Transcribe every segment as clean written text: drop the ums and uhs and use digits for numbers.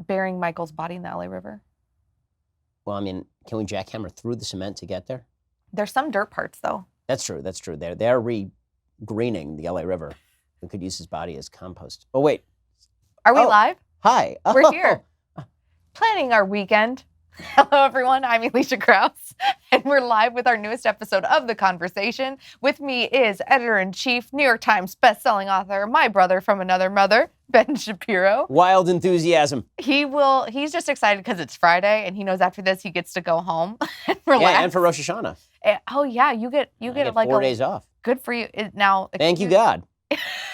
burying Michael's body in the LA River. Well, I mean, can we jackhammer through the cement to get there? There's some dirt parts, though. That's true. They're re-greening the LA River. We could use his body as compost. Oh, wait. Are we live? Hi. We're here. Planning our weekend. Hello, everyone. I'm Alicia Krause, and we're live with our newest episode of The Conversation. With me is Editor-in-Chief, New York Times bestselling author, my brother from another mother, Ben Shapiro. Wild enthusiasm. He's just excited because it's Friday, and he knows after this he gets to go home and relax. Yeah, and for Rosh Hashanah. Oh, yeah, you get like 4 days off. Good for you. Now, thank you, God.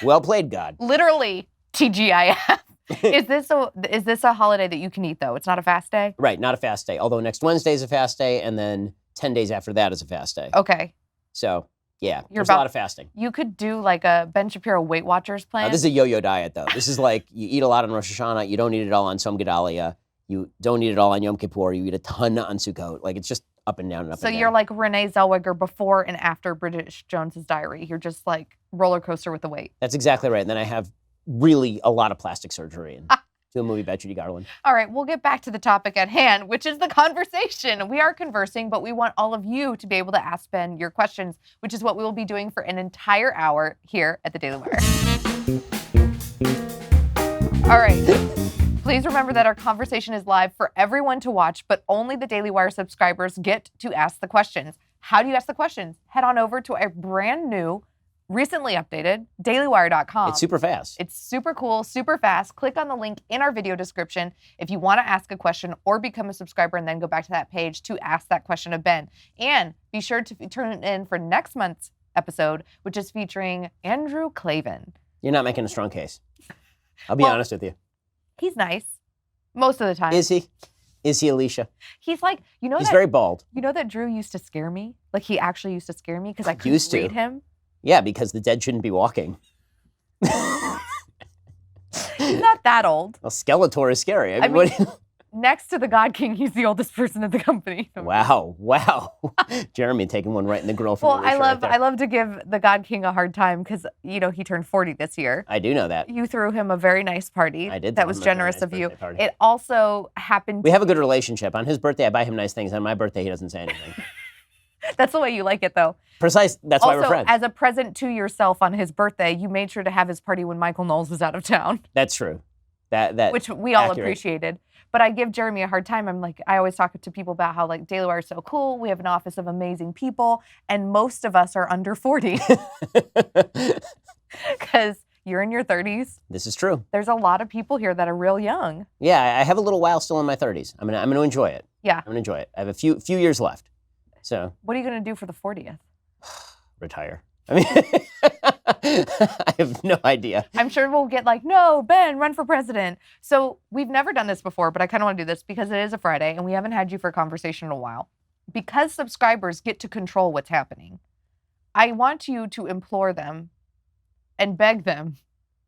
Well played, God. Literally, TGIF. Is this a holiday that you can eat, though? It's not a fast day? Right, not a fast day. Although next Wednesday is a fast day, and then 10 days after that is a fast day. Okay. So, yeah, there's a lot of fasting. You could do like a Ben Shapiro Weight Watchers plan. This is a yo-yo diet, though. This is like you eat a lot on Rosh Hashanah. You don't eat it all on Tzom Gedalia. You don't eat it all on Yom Kippur. You eat a ton on Sukkot. Like, it's just up and down and up and down. So you're like Renee Zellweger before and after Bridget Jones's Diary. You're just like roller coaster with the weight. That's exactly right. And then I have really a lot of plastic surgery and do a movie about Judy Garland. All right, we'll get back to the topic at hand, which is the conversation. We are conversing, but we want all of you to be able to ask Ben your questions, which is what we will be doing for an entire hour here at the Daily Wire. All right. Please remember that our conversation is live for everyone to watch, but only the Daily Wire subscribers get to ask the questions. How do you ask the questions? Head on over to our brand new, recently updated, dailywire.com. It's super fast. It's super cool, super fast. Click on the link in our video description if you want to ask a question or become a subscriber and then go back to that page to ask that question of Ben. And be sure to tune in for next month's episode, which is featuring Andrew Klavan. You're not making a strong case. I'll be honest with you. He's nice most of the time. Is he? Is he, Alicia? He's like, he's very bald. You know that Drew used to scare me? Like, he actually used to scare me because I couldn't read him. Yeah, because the dead shouldn't be walking. He's not that old. Well, Skeletor is scary. I mean, next to the God King, he's the oldest person in the company. Wow. Jeremy taking one right in the grill from I love to give the God King a hard time because, he turned 40 this year. I do know that. You threw him a very nice party. I did. That was generous of you. Party. It also happened. We have a good relationship. On his birthday, I buy him nice things. On my birthday, he doesn't say anything. That's the way you like it, though. Precise. That's why we're friends. As a present to yourself on his birthday, you made sure to have his party when Michael Knowles was out of town. That's true. Which we all appreciated. But I give Jeremy a hard time. I always talk to people about how Daily Wire is so cool. We have an office of amazing people, and most of us are under 40. Because you're in your 30s. This is true. There's a lot of people here that are real young. Yeah, I have a little while still in my 30s. I'm gonna enjoy it. Yeah. I'm gonna enjoy it. I have a few years left. So. What are you gonna do for the 40th? Retire. I mean, I have no idea. I'm sure we'll get no, Ben, run for president. So we've never done this before, but I kind of want to do this because it is a Friday and we haven't had you for a conversation in a while. Because subscribers get to control what's happening, I want you to implore them and beg them,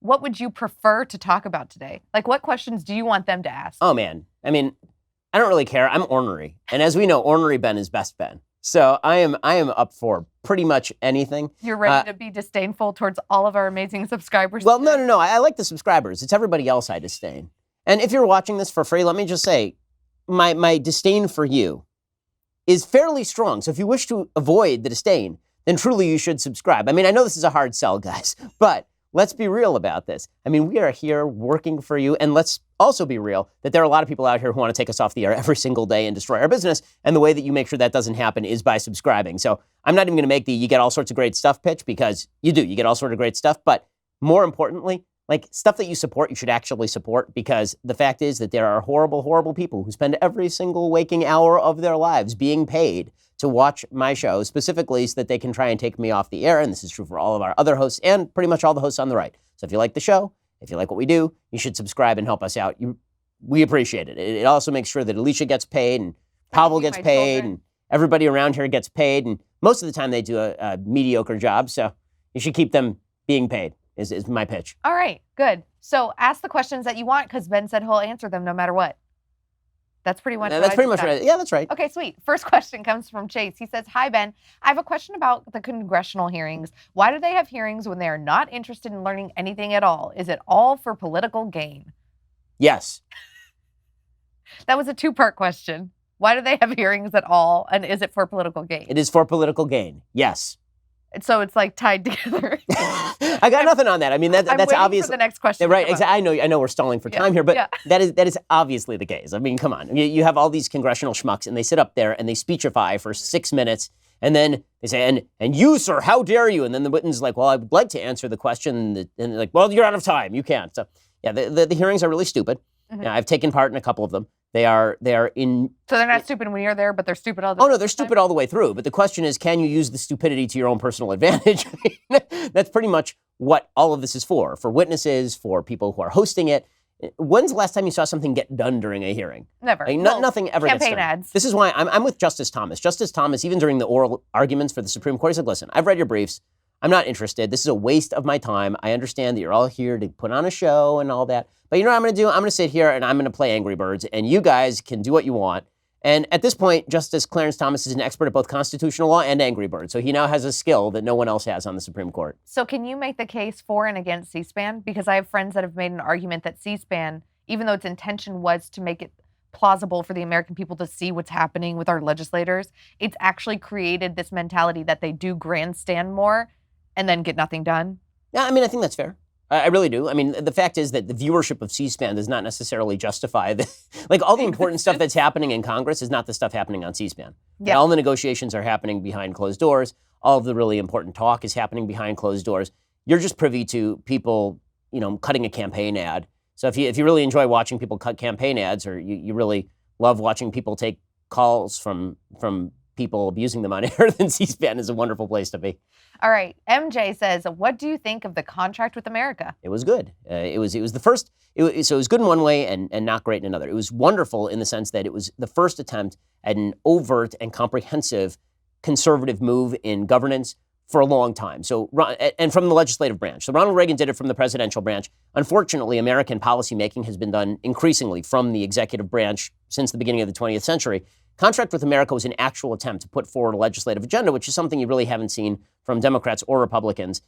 what would you prefer to talk about today? What questions do you want them to ask? Oh, man. I mean, I don't really care. I'm ornery. And as we know, ornery Ben is best Ben. So I am up for pretty much anything. You're ready to be disdainful towards all of our amazing subscribers? Well, no. I like the subscribers. It's everybody else I disdain. And if you're watching this for free, let me just say, my disdain for you is fairly strong. So if you wish to avoid the disdain, then truly you should subscribe. I mean, I know this is a hard sell, guys, but let's be real about this. I mean, we are here working for you, and let's also be real that there are a lot of people out here who want to take us off the air every single day and destroy our business, and the way that you make sure that doesn't happen is by subscribing. So I'm not even going to make the you get all sorts of great stuff pitch, because you do. You get all sorts of great stuff, but more importantly, stuff that you support, you should actually support, because the fact is that there are horrible, horrible people who spend every single waking hour of their lives being paid to watch my show, specifically so that they can try and take me off the air. And this is true for all of our other hosts and pretty much all the hosts on the right. So if you like the show, if you like what we do, you should subscribe and help us out. We appreciate it. It also makes sure that Alicia gets paid and Pavel gets paid and everybody around here gets paid. And most of the time they do a mediocre job. So you should keep them being paid is my pitch. All right, good. So ask the questions that you want, because Ben said he'll answer them no matter what. That's pretty much right. Yeah, that's right. Okay, sweet. First question comes from Chase. He says, hi, Ben. I have a question about the congressional hearings. Why do they have hearings when they are not interested in learning anything at all? Is it all for political gain? Yes. That was a two-part question. Why do they have hearings at all? And is it for political gain? It is for political gain. Yes. So it's like tied together. I got nothing on that. I mean, that's waiting obvious. for the next question. Right. Exactly. I know we're stalling for time here, but that is obviously the case. I mean, come on. You have all these congressional schmucks, and they sit up there and they speechify for 6 minutes, and then they say, and you, sir, how dare you? And then the witness is like, well, I would like to answer the question, and they're like, well, you're out of time. You can't. So yeah, the hearings are really stupid. Mm-hmm. I've taken part in a couple of them. They are in. So they're not stupid when you're there, but they're stupid all the time? Oh, no, they're stupid all the way through. But the question is, can you use the stupidity to your own personal advantage? That's pretty much what all of this is for witnesses, for people who are hosting it. When's the last time you saw something get done during a hearing? Never. Like, nothing ever gets done. Campaign ads. This is why I'm with Justice Thomas. Justice Thomas, even during the oral arguments for the Supreme Court, he said, listen, I've read your briefs. I'm not interested. This is a waste of my time. I understand that you're all here to put on a show and all that. But you know what I'm going to do? I'm going to sit here and I'm going to play Angry Birds, and you guys can do what you want. And at this point, Justice Clarence Thomas is an expert at both constitutional law and Angry Birds. So he now has a skill that no one else has on the Supreme Court. So can you make the case for and against C-SPAN? Because I have friends that have made an argument that C-SPAN, even though its intention was to make it plausible for the American people to see what's happening with our legislators, it's actually created this mentality that they do grandstand more and then get nothing done. Yeah, I mean, I think that's fair. I really do. I mean, the fact is that the viewership of C-SPAN does not necessarily justify like all the important stuff that's happening in Congress is not the stuff happening on C-SPAN. Yeah. All the negotiations are happening behind closed doors. All of the really important talk is happening behind closed doors. You're just privy to people, cutting a campaign ad. So if you really enjoy watching people cut campaign ads, or you really love watching people take calls from people abusing them on air, then C-SPAN is a wonderful place to be. All right. MJ says, what do you think of the contract with America? It was good. It was the first. So it was good in one way and not great in another. It was wonderful in the sense that it was the first attempt at an overt and comprehensive conservative move in governance for a long time. So, and from the legislative branch. So Ronald Reagan did it from the presidential branch. Unfortunately, American policymaking has been done increasingly from the executive branch since the beginning of the 20th century. Contract with America was an actual attempt to put forward a legislative agenda, which is something you really haven't seen from Democrats or Republicans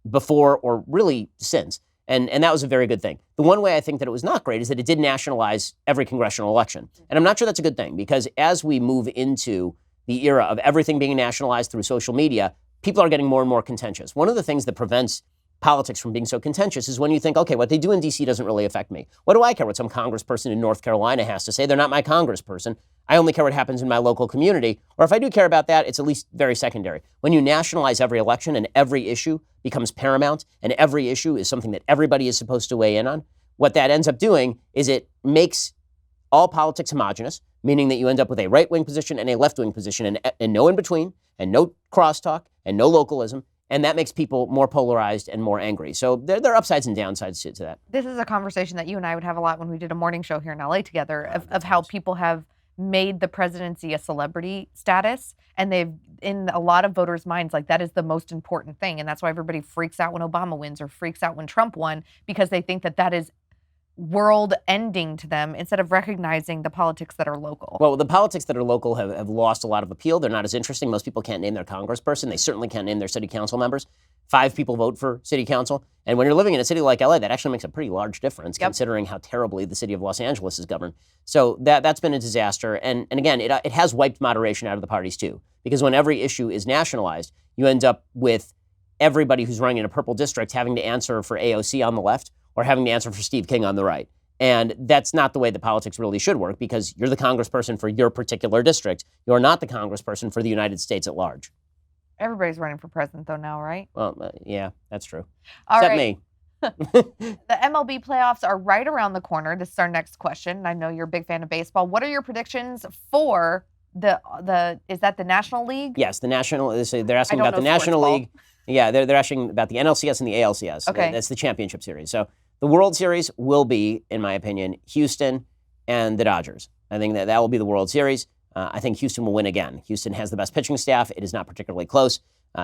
before or really since. And that was a very good thing. The one way I think that it was not great is that it did nationalize every congressional election. And I'm not sure that's a good thing, because as we move into the era of everything being nationalized through social media, people are getting more and more contentious. One of the things that prevents politics from being so contentious is when you think, okay, what they do in D.C. doesn't really affect me. What do I care what some congressperson in North Carolina has to say? They're not my congressperson. I only care what happens in my local community. Or if I do care about that, it's at least very secondary. When you nationalize every election and every issue becomes paramount and every issue is something that everybody is supposed to weigh in on, what that ends up doing is it makes all politics homogenous, meaning that you end up with a right-wing position and a left-wing position and no in between and no crosstalk and no localism. And that makes people more polarized and more angry. So there are upsides and downsides to that. This is a conversation that you and I would have a lot when we did a morning show here in LA together of how people have made the presidency a celebrity status. And they've, in a lot of voters' minds, like that is the most important thing. And that's why everybody freaks out when Obama wins or freaks out when Trump won, because they think that that is world ending to them instead of recognizing the politics that are local. Well, the politics that are local have lost a lot of appeal. They're not as interesting. Most people can't name their congressperson. They certainly can't name their city council members. 5 people vote for city council. And when you're living in a city like LA, that actually makes a pretty large difference, considering how terribly the city of Los Angeles is governed. So that's been a disaster. And again, it has wiped moderation out of the parties too, because when every issue is nationalized, you end up with everybody who's running in a purple district having to answer for AOC on the left or having to answer for Steve King on the right. And that's not the way that politics really should work, because you're the congressperson for your particular district. You're not the congressperson for the United States at large. Everybody's running for president, though, now, right? Well, yeah, that's true. All Except right. me. The MLB playoffs are right around the corner. This is our next question. I know you're a big fan of baseball. What are your predictions for is that the National League? Yes, the National. They're asking about the National League. Yeah, they're asking about the NLCS and the ALCS. Okay. That's the championship series. So the World Series will be, in my opinion, Houston and the Dodgers. I think that will be the World Series. I think Houston will win again. Houston has the best pitching staff. It is not particularly close.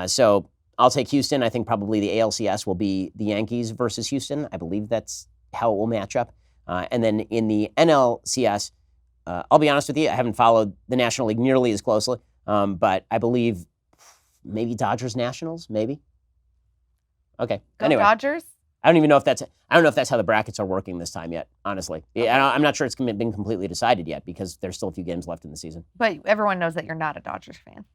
So I'll take Houston. I think probably the ALCS will be the Yankees versus Houston. I believe that's how it will match up. And then in the NLCS, I'll be honest with you, I haven't followed the National League nearly as closely, but I believe maybe Dodgers Nationals, maybe. Okay. Go anyway. Dodgers. I don't know if that's how the brackets are working this time yet, honestly. Okay. I'm not sure it's been completely decided yet because there's still a few games left in the season. But everyone knows that you're not a Dodgers fan.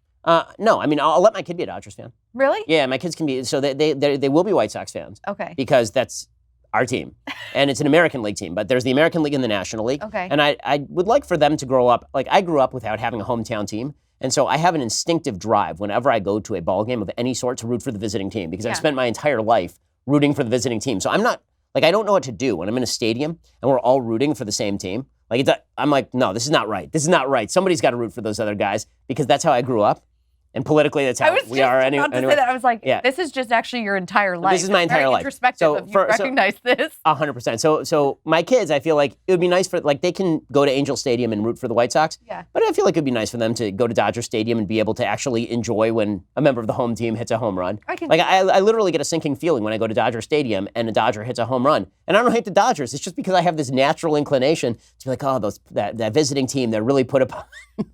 No, I mean, I'll let my kid be a Dodgers fan. Really? Yeah, my kids can be. So they will be White Sox fans. Okay. Because that's our team. And it's an American League team. But there's the American League and the National League. Okay. And I would like for them to grow up. Like, I grew up without having a hometown team. And so I have an instinctive drive whenever I go to a ball game of any sort to root for the visiting team because I've spent my entire life rooting for the visiting team. So I'm not, like, I don't know what to do when I'm in a stadium and we're all rooting for the same team. Like, I'm like, no, this is not right. This is not right. Somebody's got to root for those other guys because that's how I grew up. And politically, that's how we are. I was say that. I was like, this is just actually your entire life. This is my entire life. Introspective of you recognize this. 100%. So my kids, I feel like it would be nice for, like, they can go to Angel Stadium and root for the White Sox. Yeah. But I feel like it'd be nice for them to go to Dodger Stadium and be able to actually enjoy when a member of the home team hits a home run. I literally get a sinking feeling when I go to Dodger Stadium and a Dodger hits a home run. And I don't hate the Dodgers. It's just because I have this natural inclination to be like, oh, that visiting team, they're really put upon.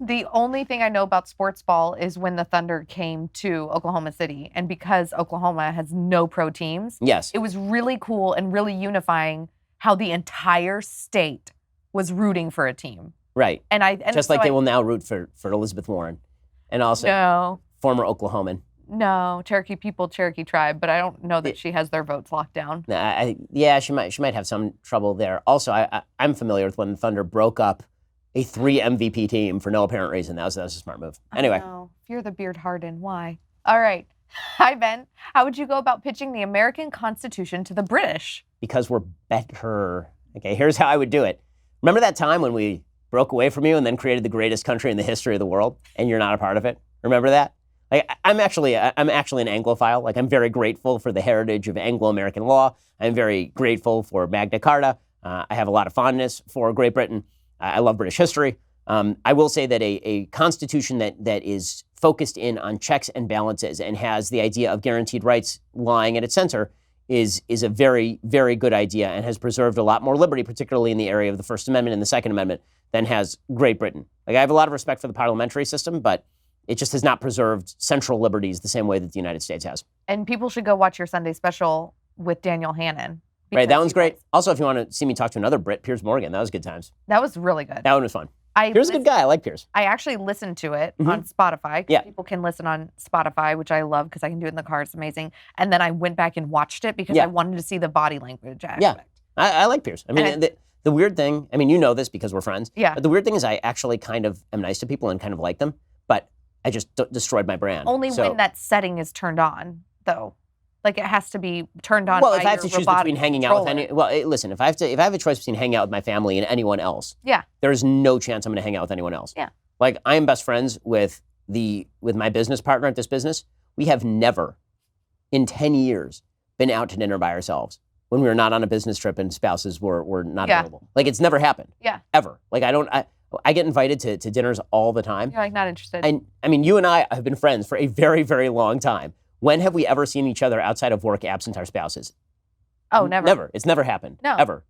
The only thing I know about sports ball is when the Thunder came to Oklahoma City. And because Oklahoma has no pro teams, yes, it was really cool and really unifying how the entire state was rooting for a team. Right. And they will now root for Elizabeth Warren and also former Oklahoman. No, Cherokee people, Cherokee tribe, but I don't know that she has their votes locked down. She might have some trouble there. Also, I'm familiar with when the Thunder broke up a 3 MVP team for no apparent reason. That was a smart move. Anyway. If you're the Beard Harden, why? All right. Hi, Ben. How would you go about pitching the American Constitution to the British? Because we're better. Okay, here's how I would do it. Remember that time when we broke away from you and then created the greatest country in the history of the world, and you're not a part of it? Remember that? Like, I'm actually an Anglophile. Like, I'm very grateful for the heritage of Anglo-American law. I'm very grateful for Magna Carta. I have a lot of fondness for Great Britain. I love British history. I will say that a constitution that is focused in on checks and balances and has the idea of guaranteed rights lying at its center is a very, very good idea and has preserved a lot more liberty, particularly in the area of the First Amendment and the Second Amendment, than has Great Britain. Like, I have a lot of respect for the parliamentary system, but it just has not preserved central liberties the same way that the United States has. And people should go watch your Sunday special with Daniel Hannan. Right, that one's great. Also, if you want to see me talk to another Brit, Piers Morgan, that was good times. That was really good. That one was fun. Piers is a good guy. I like Piers. I actually listened to it on Spotify. Yeah. People can listen on Spotify, which I love because I can do it in the car. It's amazing. And then I went back and watched it because I wanted to see the body language aspect. Yeah, I like Piers. I mean, the weird thing, I mean, you know this because we're friends. Yeah. But the weird thing is I actually kind of am nice to people and kind of like them, but I just destroyed my brand. Only when that setting is turned on, though. Like, it has to be turned on. Well, if I have to choose between hanging out with listen, if I have a choice between hanging out with my family and anyone else, there is no chance I'm going to hang out with anyone else. Yeah. Like, I am best friends with my business partner at this business. We have never, in 10 years, been out to dinner by ourselves when we were not on a business trip and spouses were not available. Like, it's never happened. Yeah. Ever. Like, I get invited to dinners all the time. You're like, not interested. And I mean, you and I have been friends for a very, very long time. When have we ever seen each other outside of work absent our spouses? Oh, never. Never. It's never happened. No. Ever.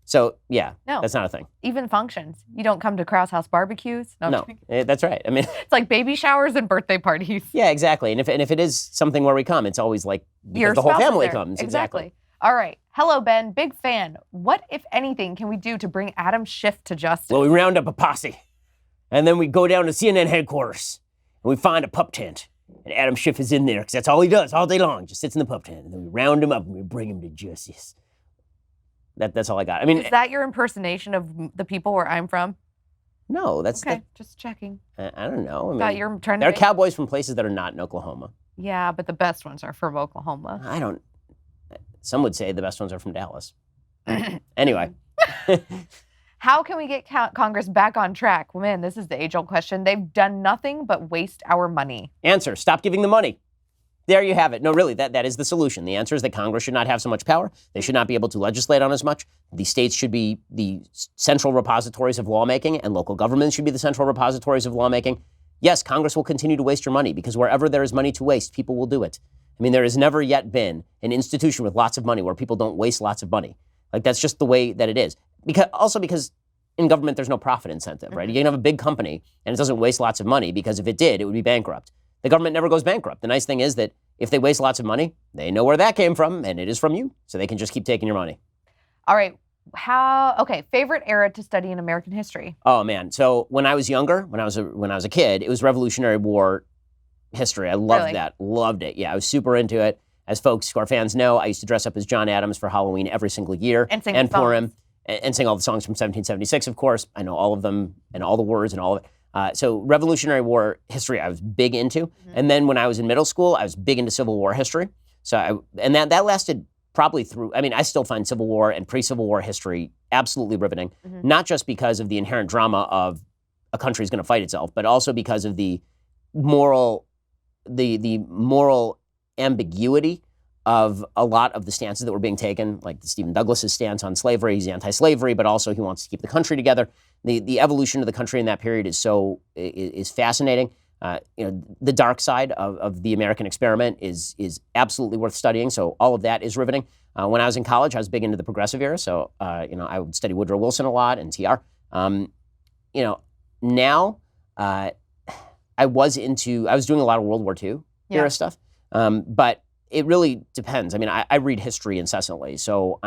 So, yeah. No. That's not a thing. Even functions. You don't come to Krause House barbecues? No. That's right. I mean, it's like baby showers and birthday parties. Yeah, exactly. And if it is something where we come, it's always like because the whole family comes. Exactly. All right. Hello, Ben. Big fan. What, if anything, can we do to bring Adam Schiff to justice? Well, we round up a posse. And then we go down to CNN headquarters. And we find a pup tent. And Adam Schiff is in there because that's all he does all day long. Just sits in the pup tent. And then we round him up and we bring him to justice. That's all I got. I mean, is that your impersonation of the people where I'm from? No, that's okay. Just checking. I don't know. I mean, you're trying to. There are cowboys from places that are not in Oklahoma. Yeah, but the best ones are from Oklahoma. Some would say the best ones are from Dallas. Anyway. How can we get Congress back on track? Well, man, this is the age-old question. They've done nothing but waste our money. Answer: stop giving the money. There you have it. No, really, that is the solution. The answer is that Congress should not have so much power. They should not be able to legislate on as much. The states should be the central repositories of lawmaking, and local governments should be the central repositories of lawmaking. Yes, Congress will continue to waste your money because wherever there is money to waste, people will do it. I mean, there has never yet been an institution with lots of money where people don't waste lots of money. Like, that's just the way that it is. Because in government, there's no profit incentive, right? You can have a big company and it doesn't waste lots of money because if it did, it would be bankrupt. The government never goes bankrupt. The nice thing is that if they waste lots of money, they know where that came from, and it is from you. So they can just keep taking your money. All right. Favorite era to study in American history? Oh man. So when I was younger, when I was a kid, it was Revolutionary War history. I loved that. Loved it. Yeah, I was super into it. As folks who are fans know, I used to dress up as John Adams for Halloween every single year. And sing Purim. And sing all the songs from 1776, of course. I know all of them and all the words and all of it. So Revolutionary War history I was big into. And then when I was in middle school, I was big into Civil War history. So that lasted probably through, I still find Civil War and pre-Civil War history absolutely riveting, not just because of the inherent drama of a country is going to fight itself, but also because of the moral ambiguity of a lot of the stances that were being taken, like Stephen Douglas's stance on slavery. He's anti-slavery, but also he wants to keep the country together. The evolution of the country in that period is fascinating. The dark side of the American experiment is absolutely worth studying. So all of that is riveting. When I was in college, I was big into the progressive era. So I would study Woodrow Wilson a lot and TR. Now I was doing a lot of World War II era stuff, but it really depends. I read history incessantly, so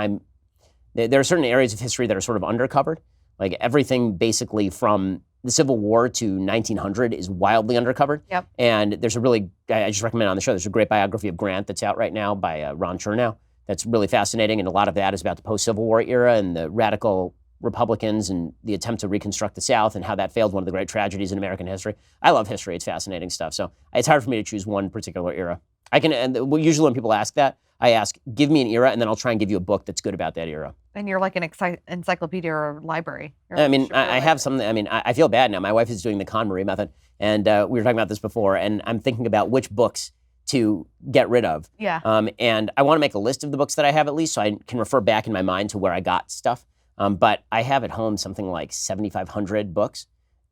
there are certain areas of history that are sort of undercovered. Like everything basically from the Civil War to 1900 is wildly undercovered. Yep. And there's I just recommend on the show, there's a great biography of Grant that's out right now by Ron Chernow. That's really fascinating, and a lot of that is about the post-Civil War era and the radical Republicans and the attempt to reconstruct the South and how that failed, one of the great tragedies in American history. I love history. It's fascinating stuff. So it's hard for me to choose one particular era. Usually when people ask that, I ask, give me an era, and then I'll try and give you a book that's good about that era. And you're like an encyclopedia or library. I have something. I feel bad now. My wife is doing the KonMari method, and we were talking about this before, and I'm thinking about which books to get rid of. Yeah. And I want to make a list of the books that I have at least, so I can refer back in my mind to where I got stuff. But I have at home something like 7,500 books,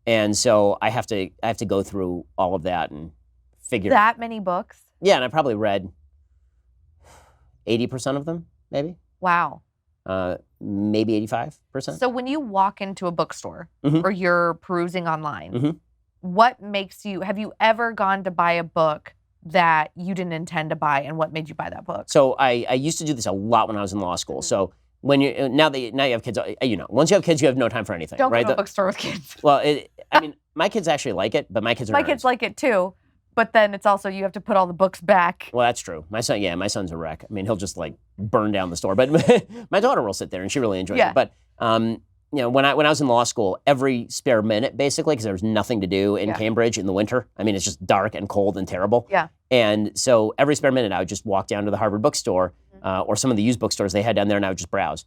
and so I have to go through all of that and figure that many books. Yeah, and I probably read 80% of them, maybe. Wow. Maybe 85%. So when you walk into a bookstore or you're perusing online, what makes you? Have you ever gone to buy a book that you didn't intend to buy, and what made you buy that book? So I used to do this a lot when I was in law school. So when now you have kids, once you have kids, you have no time for anything. Don't right? go to a bookstore with kids. Well, my kids actually like it, but my kids are nerds. Kids like it too, but then it's also you have to put all the books back. Well, that's true. My son's a wreck. He'll just like burn down the store. But my daughter will sit there, and she really enjoys it. But when I was in law school, every spare minute, basically, because there was nothing to do in Cambridge in the winter. It's just dark and cold and terrible. Yeah. And so every spare minute, I would just walk down to the Harvard bookstore or some of the used bookstores they had down there, and I would just browse.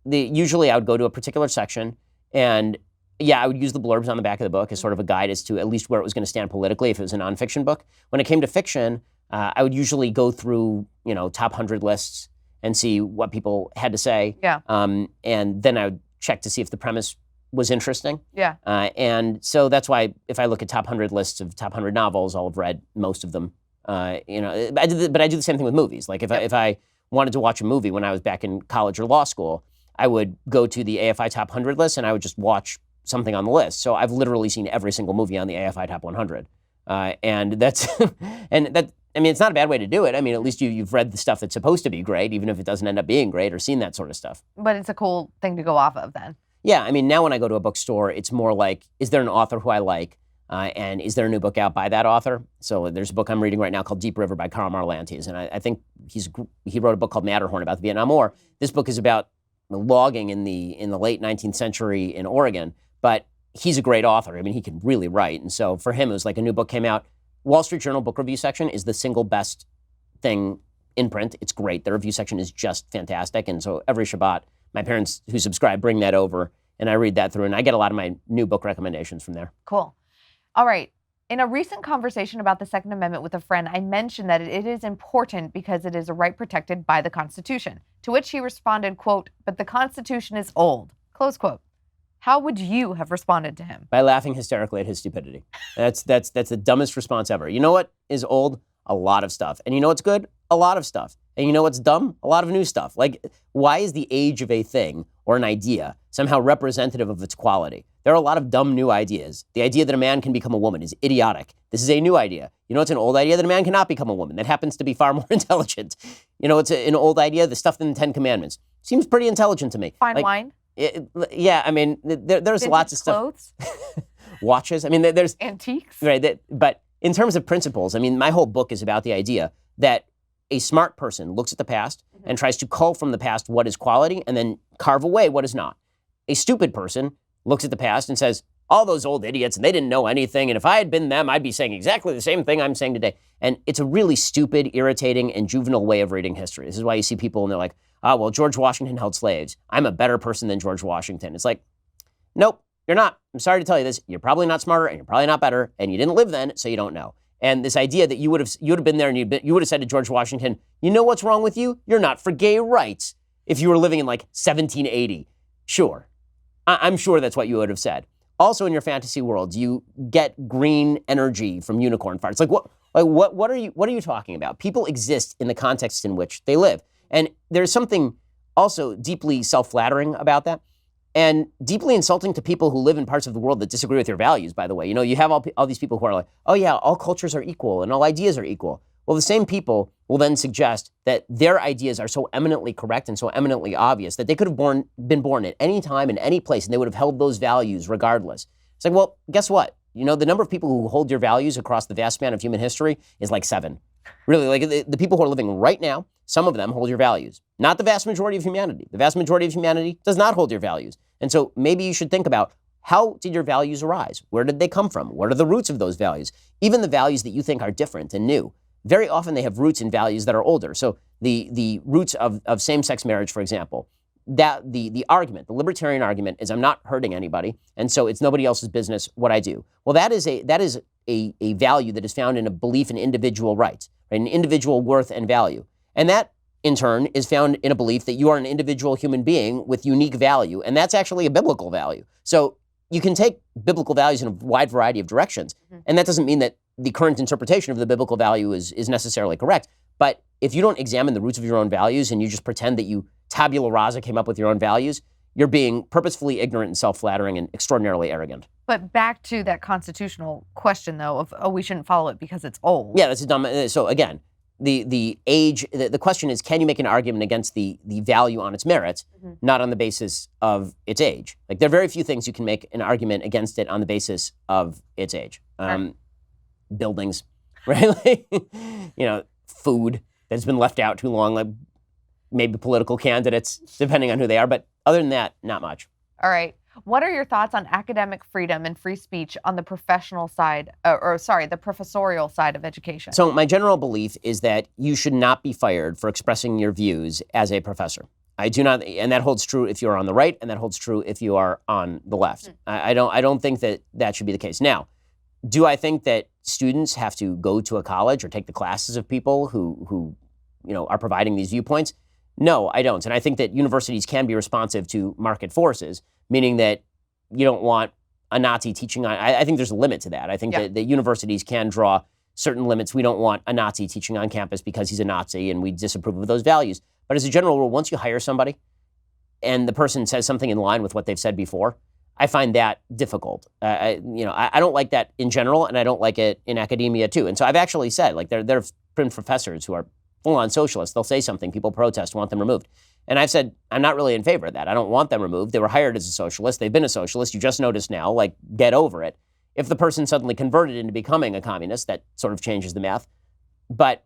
Usually I would go to a particular section, and I would use the blurbs on the back of the book as sort of a guide as to at least where it was going to stand politically if it was a nonfiction book. When it came to fiction, I would usually go through, top 100 lists and see what people had to say. Yeah. And then I would check to see if the premise was interesting. Yeah. And so that's why if I look at top 100 lists of top 100 novels, I'll have read most of them. But I do the same thing with movies. Like if I wanted to watch a movie when I was back in college or law school, I would go to the AFI top 100 list and I would just watch something on the list. So I've literally seen every single movie on the AFI top 100. And that's, it's not a bad way to do it. At least you've read the stuff that's supposed to be great, even if it doesn't end up being great, or seen that sort of stuff. But it's a cool thing to go off of then. Yeah, now when I go to a bookstore, it's more like, is there an author who I like? And is there a new book out by that author? So there's a book I'm reading right now called Deep River by Karl Marlantes. And I think he wrote a book called Matterhorn about the Vietnam War. This book is about logging in the late 19th century in Oregon. But he's a great author. He can really write. And so for him, it was like a new book came out. Wall Street Journal book review section is the single best thing in print. It's great. The review section is just fantastic. And so every Shabbat, my parents who subscribe bring that over, and I read that through, and I get a lot of my new book recommendations from there. Cool. All right. In a recent conversation about the Second Amendment with a friend, I mentioned that it is important because it is a right protected by the Constitution, to which he responded, quote, "But the Constitution is old," close quote. How would you have responded to him? By laughing hysterically at his stupidity. That's the dumbest response ever. You know what is old? A lot of stuff. And you know what's good? A lot of stuff. And you know what's dumb? A lot of new stuff. Like, why is the age of a thing or an idea somehow representative of its quality? There are a lot of dumb new ideas. The idea that a man can become a woman is idiotic. This is a new idea. You know, it's an old idea that a man cannot become a woman. That happens to be far more intelligent. You know, it's an old idea, the stuff in the Ten Commandments. Seems pretty intelligent to me. Fine like, wine? Yeah, I mean, there's Vintage lots of stuff. Clothes? Watches. I mean, there's... Antiques? Right, but in terms of principles, I mean, my whole book is about the idea that a smart person looks at the past and tries to cull from the past what is quality and then carve away what is not. A stupid person looks at the past and says, all those old idiots, and they didn't know anything, and if I had been them, I'd be saying exactly the same thing I'm saying today. And it's a really stupid, irritating, and juvenile way of reading history. This is why you see people and they're like, oh, well, George Washington held slaves. I'm a better person than George Washington. It's like, nope, you're not. I'm sorry to tell you this. You're probably not smarter, and you're probably not better, and you didn't live then, so you don't know. And this idea that you would have been there and you would have said to George Washington, you know what's wrong with you? You're not for gay rights. If you were living in like 1780, sure. I'm sure that's what you would have said. Also, in your fantasy world, you get green energy from unicorn farts. What are you talking about? People exist in the context in which they live. And there's something also deeply self-flattering about that. And deeply insulting to people who live in parts of the world that disagree with your values, by the way. You know, you have all these people who are like, oh yeah, all cultures are equal and all ideas are equal. Well, the same people will then suggest that their ideas are so eminently correct and so eminently obvious that they could have been born at any time in any place and they would have held those values regardless. It's like, well, guess what? You know, the number of people who hold your values across the vast span of human history is like 7. Really, like the people who are living right now, some of them hold your values. Not the vast majority of humanity. The vast majority of humanity does not hold your values. And so maybe you should think about, how did your values arise? Where did they come from? What are the roots of those values? Even the values that you think are different and new, very often they have roots in values that are older. So the roots of same-sex marriage, for example, that the argument, the libertarian argument is I'm not hurting anybody, and so it's nobody else's business what I do. Well, that is a value that is found in a belief in individual rights, right? An individual worth and value. And that, in turn, is found in a belief that you are an individual human being with unique value, and that's actually a biblical value. So you can take biblical values in a wide variety of directions, and that doesn't mean that the current interpretation of the biblical value is necessarily correct. But if you don't examine the roots of your own values and you just pretend that you tabula rasa came up with your own values, you're being purposefully ignorant and self-flattering and extraordinarily arrogant. But back to that constitutional question, though, of, oh, we shouldn't follow it because it's old. Yeah, that's a dumb... So again, the age, the question is, can you make an argument against the value on its merits, not on the basis of its age? Like, there are very few things you can make an argument against it on the basis of its age. Right. Buildings, right? Like, you know, food that's been left out too long, like maybe political candidates, depending on who they are. But other than that, not much. All right. What are your thoughts on academic freedom and free speech on the professional side, the professorial side of education? So my general belief is that you should not be fired for expressing your views as a professor. I do not, and that holds true if you're on the right, and that holds true if you are on the left. I don't think that should be the case. Now, do I think that students have to go to a college or take the classes of people who are providing these viewpoints? No, I don't. And I think that universities can be responsive to market forces, meaning that you don't want a Nazi teaching on... I think there's a limit to that. I think that universities can draw certain limits. We don't want a Nazi teaching on campus because he's a Nazi and we disapprove of those values. But as a general rule, once you hire somebody and the person says something in line with what they've said before, I find that difficult. I don't like that in general, and I don't like it in academia too. And so I've actually said, like, there have been professors who are full-on socialists. They'll say something, people protest, want them removed. And I've said, I'm not really in favor of that. I don't want them removed. They were hired as a socialist. They've been a socialist. You just noticed now, like, get over it. If the person suddenly converted into becoming a communist, that sort of changes the math. But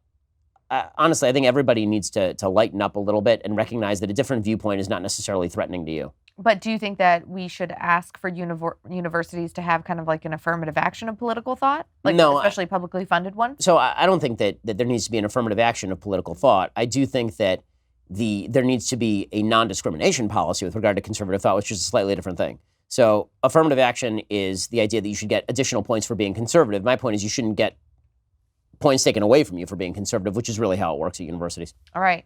honestly, I think everybody needs to lighten up a little bit and recognize that a different viewpoint is not necessarily threatening to you. But do you think that we should ask for universities to have kind of like an affirmative action of political thought? Like, no, especially publicly funded one? So I don't think that there needs to be an affirmative action of political thought. I do think that there needs to be a non-discrimination policy with regard to conservative thought, which is a slightly different thing. So affirmative action is the idea that you should get additional points for being conservative. My point is you shouldn't get points taken away from you for being conservative, which is really how it works at universities. All right.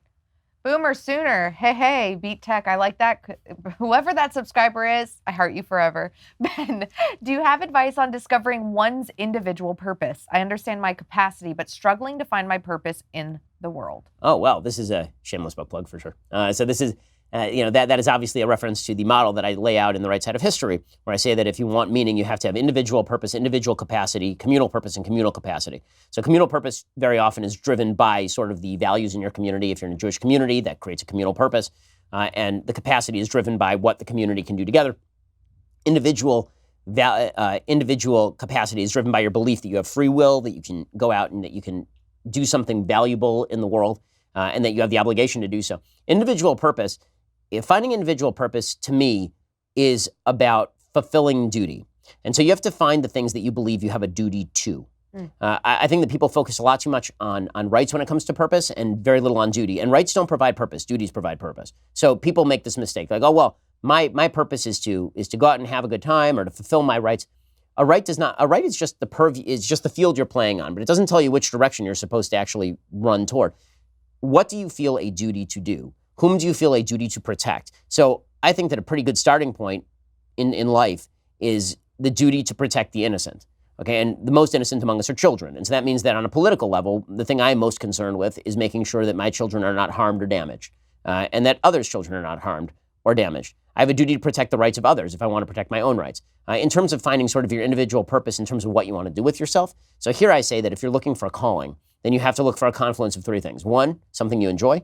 Boomer Sooner. Hey, Beat Tech. I like that. Whoever that subscriber is, I heart you forever. Ben, do you have advice on discovering one's individual purpose? I understand my capacity, but struggling to find my purpose in the world. Oh, well, this is a shameless book plug for sure. So this is, that is obviously a reference to the model that I lay out in The Right Side of History, where I say that if you want meaning, you have to have individual purpose, individual capacity, communal purpose, and communal capacity. So communal purpose very often is driven by sort of the values in your community. If you're in a Jewish community, that creates a communal purpose. And the capacity is driven by what the community can do together. Individual capacity is driven by your belief that you have free will, that you can go out and that you can do something valuable in the world, and that you have the obligation to do so. Individual purpose, finding individual purpose to me is about fulfilling duty. And so you have to find the things that you believe you have a duty to. I think that people focus a lot too much on rights when it comes to purpose and very little on duty. And rights don't provide purpose, duties provide purpose. So people make this mistake. Like, oh, well, my purpose is to go out and have a good time or to fulfill my rights. A right is just the field you're playing on, but it doesn't tell you which direction you're supposed to actually run toward. What do you feel a duty to do? Whom do you feel a duty to protect? So I think that a pretty good starting point in life is the duty to protect the innocent. Okay, and the most innocent among us are children. And so that means that on a political level, the thing I'm most concerned with is making sure that my children are not harmed or damaged, and that others' children are not harmed or damaged. I have a duty to protect the rights of others if I want to protect my own rights. In terms of finding sort of your individual purpose in terms of what you want to do with yourself, so here I say that if you're looking for a calling, then you have to look for a confluence of three things. One, something you enjoy.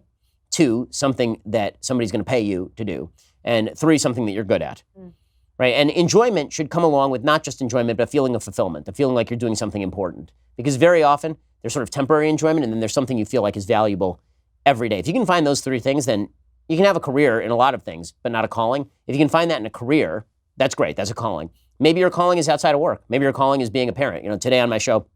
Two, something that somebody's going to pay you to do. And three, something that you're good at. Right? And enjoyment should come along with not just enjoyment, but a feeling of fulfillment, a feeling like you're doing something important. Because very often, there's sort of temporary enjoyment, and then there's something you feel like is valuable every day. If you can find those three things, then you can have a career in a lot of things, but not a calling. If you can find that in a career, that's great. That's a calling. Maybe your calling is outside of work. Maybe your calling is being a parent. Today on my show,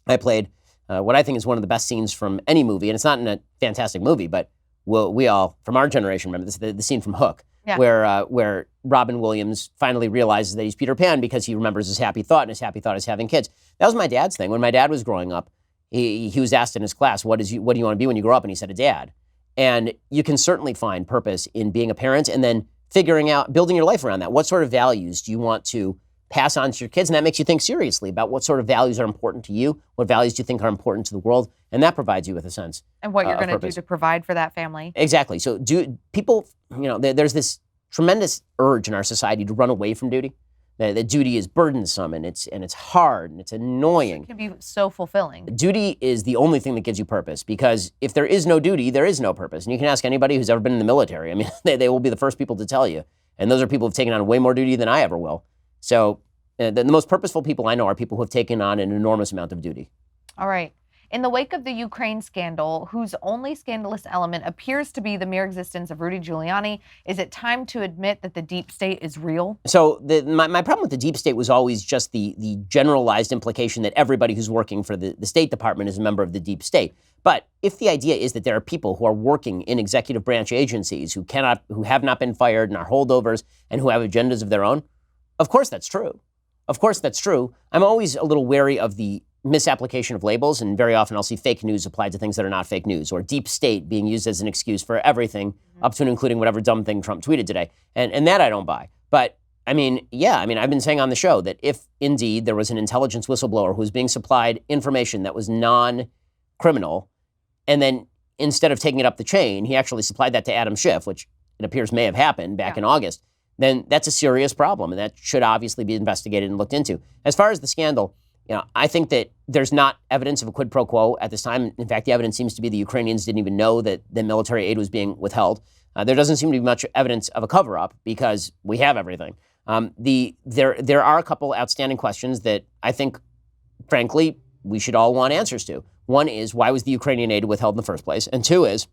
I played what I think is one of the best scenes from any movie, and it's not in a fantastic movie, but we all, from our generation, remember this, the scene from Hook, where Robin Williams finally realizes that he's Peter Pan because he remembers his happy thought, and his happy thought is having kids. That was my dad's thing. When my dad was growing up, he was asked in his class, what do you want to be when you grow up? And he said, a dad. And you can certainly find purpose in being a parent and then figuring out, building your life around that. What sort of values do you want to pass on to your kids? And that makes you think seriously about what sort of values are important to you, what values do you think are important to the world, and that provides you with a sense and what you're going to do to provide for that family. Exactly. So there's this tremendous urge in our society to run away from duty. That duty is burdensome and it's hard and it's annoying. It can be so fulfilling. Duty is the only thing that gives you purpose, because if there is no duty, there is no purpose. And you can ask anybody who's ever been in the military. I mean, they will be the first people to tell you. And those are people who've taken on way more duty than I ever will. So the most purposeful people I know are people who have taken on an enormous amount of duty. All right. In the wake of the Ukraine scandal, whose only scandalous element appears to be the mere existence of Rudy Giuliani, is it time to admit that the deep state is real? So my problem with the deep state was always just the generalized implication that everybody who's working for the State Department is a member of the deep state. But if the idea is that there are people who are working in executive branch agencies who have not been fired and are holdovers and who have agendas of their own, of course that's true. Of course that's true. I'm always a little wary of the misapplication of labels, and very often I'll see fake news applied to things that are not fake news, or deep state being used as an excuse for everything, up to and including whatever dumb thing Trump tweeted today. And that I don't buy. But I've been saying on the show that if indeed there was an intelligence whistleblower who was being supplied information that was non-criminal, and then instead of taking it up the chain, he actually supplied that to Adam Schiff, which it appears may have happened back in August, then that's a serious problem, and that should obviously be investigated and looked into. As far as the scandal, I think that there's not evidence of a quid pro quo at this time. In fact, the evidence seems to be the Ukrainians didn't even know that the military aid was being withheld. There doesn't seem to be much evidence of a cover-up because we have everything. There are a couple outstanding questions that I think, frankly, we should all want answers to. One is, why was the Ukrainian aid withheld in the first place? And two is,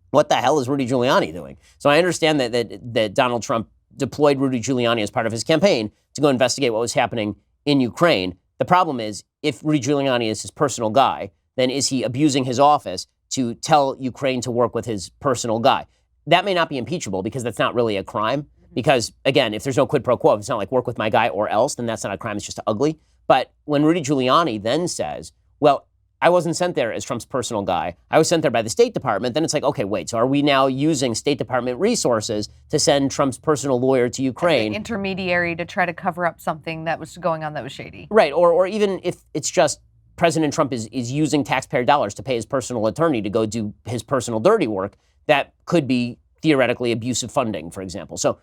what the hell is Rudy Giuliani doing? So I understand that Donald Trump deployed Rudy Giuliani as part of his campaign to go investigate what was happening in Ukraine. The problem is, if Rudy Giuliani is his personal guy, then is he abusing his office to tell Ukraine to work with his personal guy? That may not be impeachable because that's not really a crime. Because, again, if there's no quid pro quo, if it's not like work with my guy or else, then that's not a crime, it's just ugly. But when Rudy Giuliani then says, well, I wasn't sent there as Trump's personal guy, I was sent there by the State Department, then it's like, okay, wait, so are we now using State Department resources to send Trump's personal lawyer to Ukraine? As an intermediary to try to cover up something that was going on that was shady. Right, or even if it's just President Trump is using taxpayer dollars to pay his personal attorney to go do his personal dirty work, that could be theoretically abusive funding, for example. So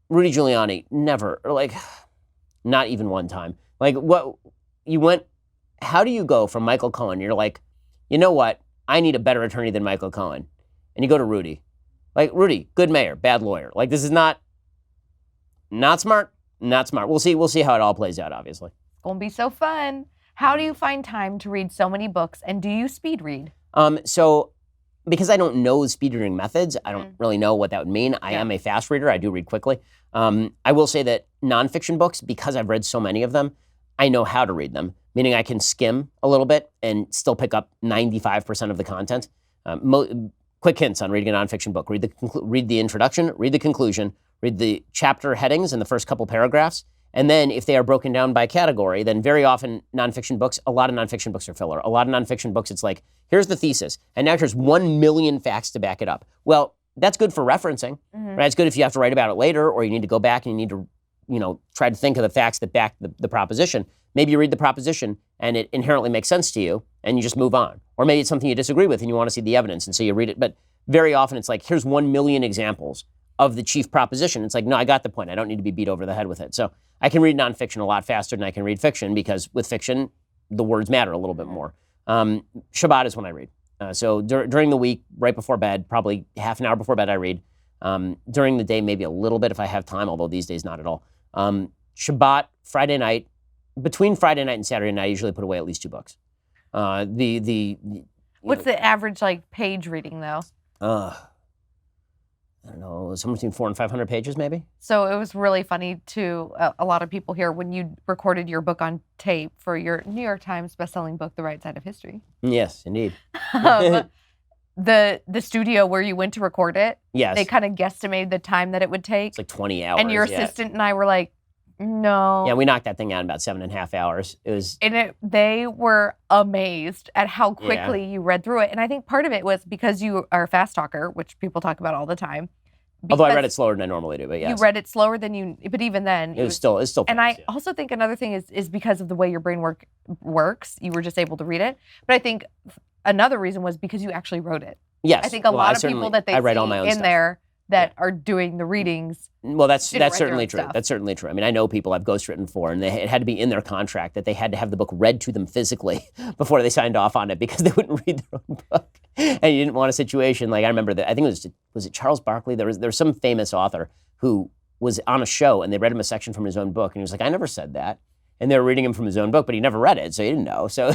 Rudy Giuliani never, like, not even one time. Like, what you went, how do you go from Michael Cohen? You're like, you know what? I need a better attorney than Michael Cohen. And you go to Rudy. Like, Rudy, good mayor, bad lawyer. Like, this is not smart, not smart. We'll see how it all plays out, obviously. It's going to be so fun. How do you find time to read so many books, and do you speed read? So because I don't know speed reading methods, I don't really know what that would mean. I am a fast reader. I do read quickly. I will say that nonfiction books, because I've read so many of them, I know how to read them, meaning I can skim a little bit and still pick up 95% of the content. Quick hints on reading a nonfiction book. Read the introduction, read the conclusion, read the chapter headings in the first couple paragraphs. And then if they are broken down by category, then very often nonfiction books, a lot of nonfiction books are filler. A lot of nonfiction books, it's like, here's the thesis, and now here's 1 million facts to back it up. Well, that's good for referencing, right? It's good if you have to write about it later, or you need to go back and you need to, try to think of the facts that back the proposition. Maybe you read the proposition and it inherently makes sense to you and you just move on. Or maybe it's something you disagree with and you want to see the evidence, and so you read it. But very often it's like, here's 1 million examples of the chief proposition. It's like, no, I got the point. I don't need to be beat over the head with it. So I can read nonfiction a lot faster than I can read fiction, because with fiction, the words matter a little bit more. Shabbat is when I read. So during the week, right before bed, probably half an hour before bed, I read. During the day, maybe a little bit if I have time, although these days not at all. Shabbat, Friday night, between Friday night and Saturday night, I usually put away at least 2 books. What's the average page reading though? I don't know, somewhere between 400 and 500 pages, maybe. So it was really funny to a lot of people here when you recorded your book on tape for your New York Times bestselling book, The Right Side of History. Yes, indeed. The studio where you went to record it, yes, they kind of guesstimated the time that it would take. It's like 20 hours. And your assistant and I were like, no. Yeah, we knocked that thing out in about 7.5 hours. It was. And they were amazed at how quickly you read through it. And I think part of it was because you are a fast talker, which people talk about all the time. Although I read it slower than I normally do, but yes. You read it slower than you, but even then. It was still fast, and I also think another thing is because of the way your brain works, you were just able to read it. But I think another reason was because you actually wrote it. Yes. I think a lot of people that they see in there that are doing the readings. Well, that's certainly true. That's certainly true. I mean, I know people I've ghostwritten for, and it had to be in their contract that they had to have the book read to them physically before they signed off on it, because they wouldn't read their own book. And you didn't want a situation like, I remember that, I think was it Charles Barkley? There was some famous author who was on a show and they read him a section from his own book, and he was like, I never said that. And they were reading him from his own book, but he never read it, so he didn't know. So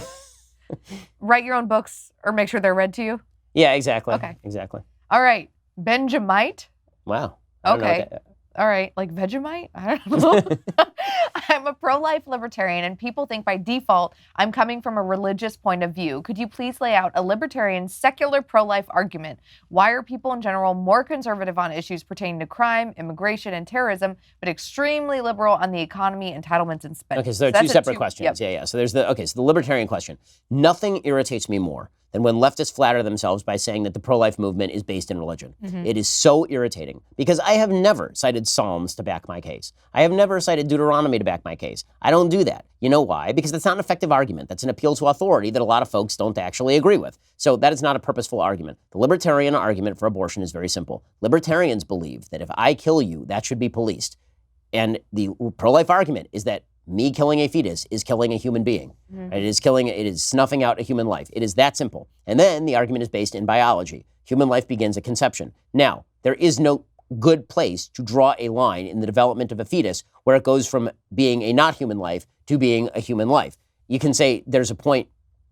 write your own books or make sure they're read to you? Yeah, exactly. Okay. Exactly. All right. Benjamite. Wow. Okay. All right. Like Vegemite? I don't know. I'm a pro-life libertarian, and people think by default I'm coming from a religious point of view. Could you please lay out a libertarian secular pro-life argument? Why are people in general more conservative on issues pertaining to crime, immigration, and terrorism, but extremely liberal on the economy, entitlements, and spending? Okay, so there are 2 separate questions. Yep. Yeah. So there's so the libertarian question. Nothing irritates me more than when leftists flatter themselves by saying that the pro-life movement is based in religion. Mm-hmm. It is so irritating, because I have never cited Psalms to back my case. I have never cited Deuteronomy to back my case. I don't do that. You know why? Because that's not an effective argument. That's an appeal to authority that a lot of folks don't actually agree with. So that is not a purposeful argument. The libertarian argument for abortion is very simple. Libertarians believe that if I kill you, that should be policed. And the pro-life argument is that me killing a fetus is killing a human being. Mm-hmm. It is snuffing out a human life. It is that simple. And then the argument is based in biology. Human life begins at conception. Now, there is no good place to draw a line in the development of a fetus where it goes from being a not human life to being a human life. You can say there's a point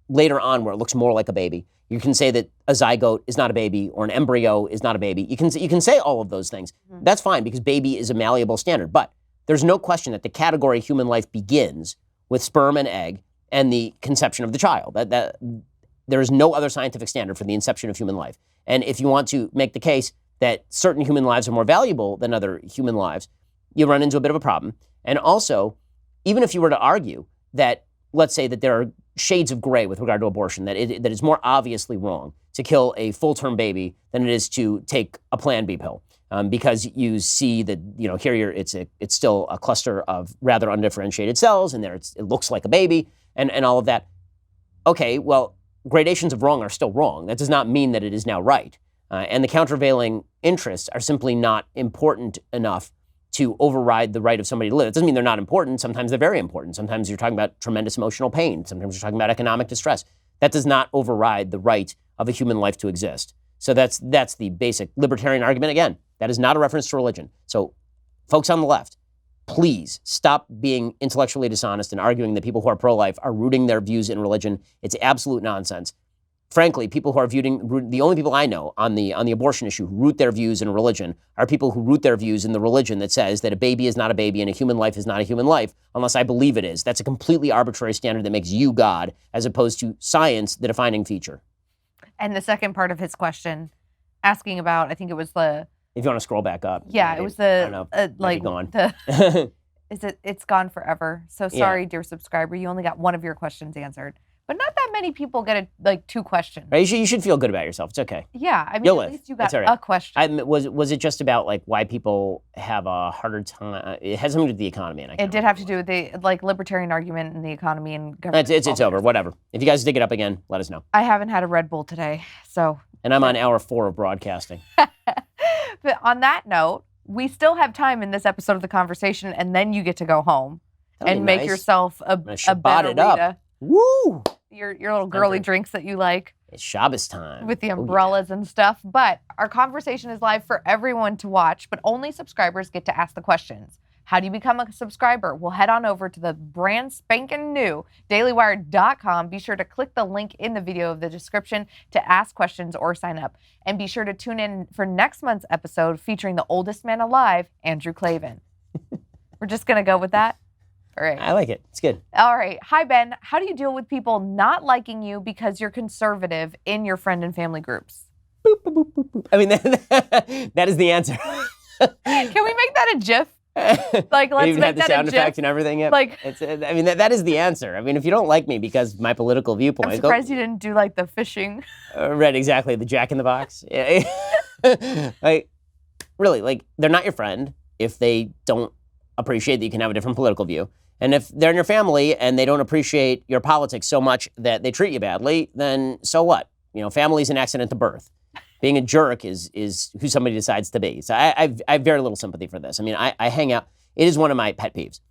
later on where it looks more like a baby. You can say that a zygote is not a baby, or an embryo is not a baby. You can say all of those things. Mm-hmm. That's fine, because baby is a malleable standard. But there's no question that the category human life begins with sperm and egg and the conception of the child. That there is no other scientific standard for the inception of human life. And if you want to make the case that certain human lives are more valuable than other human lives, you run into a bit of a problem. And also, even if you were to argue that, let's say that there are shades of gray with regard to abortion, that it is more obviously wrong to kill a full-term baby than it is to take a Plan B pill. Because you see that, here it's still a cluster of rather undifferentiated cells, and there it looks like a baby, and all of that. okay, well, gradations of wrong are still wrong. That does not mean that it is now right. And the countervailing interests are simply not important enough to override the right of somebody to live. It doesn't mean they're not important. Sometimes they're very important. Sometimes you're talking about tremendous emotional pain. Sometimes you're talking about economic distress. That does not override the right of a human life to exist. So that's the basic libertarian argument. Again, that is not a reference to religion. So folks on the left, please stop being intellectually dishonest and arguing that people who are pro-life are rooting their views in religion. It's absolute nonsense. Frankly, people who are the only people I know on the abortion issue who root their views in religion are people who root their views in the religion that says that a baby is not a baby and a human life is not a human life unless I believe it is. That's a completely arbitrary standard that makes you God as opposed to science, the defining feature. And the second part of his question, asking about, I think it was the... If you want to scroll back up. Yeah, it was the... I don't know, like, gone. It's gone forever. So sorry, dear subscriber, you only got one of your questions answered. But not that many people get two questions. Right? You should feel good about yourself. It's okay. Yeah, I mean, You'll at live. least you got It's all right. a question. Was it just about like why people have a harder time? It has something to do with the economy. And It did have to do with the libertarian argument and the economy and government. It's over. Whatever. If you guys dig it up again, let us know. I haven't had a Red Bull today, so. And I'm on hour 4 of broadcasting. But on that note, we still have time in this episode of the conversation, and then you get to go home and make yourself a better Rita. Woo! Your little girly drinks that you like. It's Shabbos time. With the umbrellas and stuff. But our conversation is live for everyone to watch, but only subscribers get to ask the questions. How do you become a subscriber? Well, head on over to the brand spanking new dailywire.com. Be sure to click the link in the video of the description to ask questions or sign up. And be sure to tune in for next month's episode featuring the oldest man alive, Andrew Klavan. We're just going to go with that. All right. I like it. It's good. All right. Hi, Ben. How do you deal with people not liking you because you're conservative in your friend and family groups? Boop, boop, boop, boop, boop. I mean, that is the answer. Can we make that a GIF? Like, let's even make have the that sound a GIF. effects and everything. Yep. Like, I mean, that is the answer. I mean, if you don't like me because my political viewpoint, I'm surprised you didn't do like the fishing. Right, exactly. The Jack in the Box. Yeah. Like, really, like they're not your friend if they don't appreciate that you can have a different political view. And if they're in your family and they don't appreciate your politics so much that they treat you badly, then so what? You know, family's an accident to birth. Being a jerk is who somebody decides to be. So I have very little sympathy for this. I mean, I hang out. It is one of my pet peeves.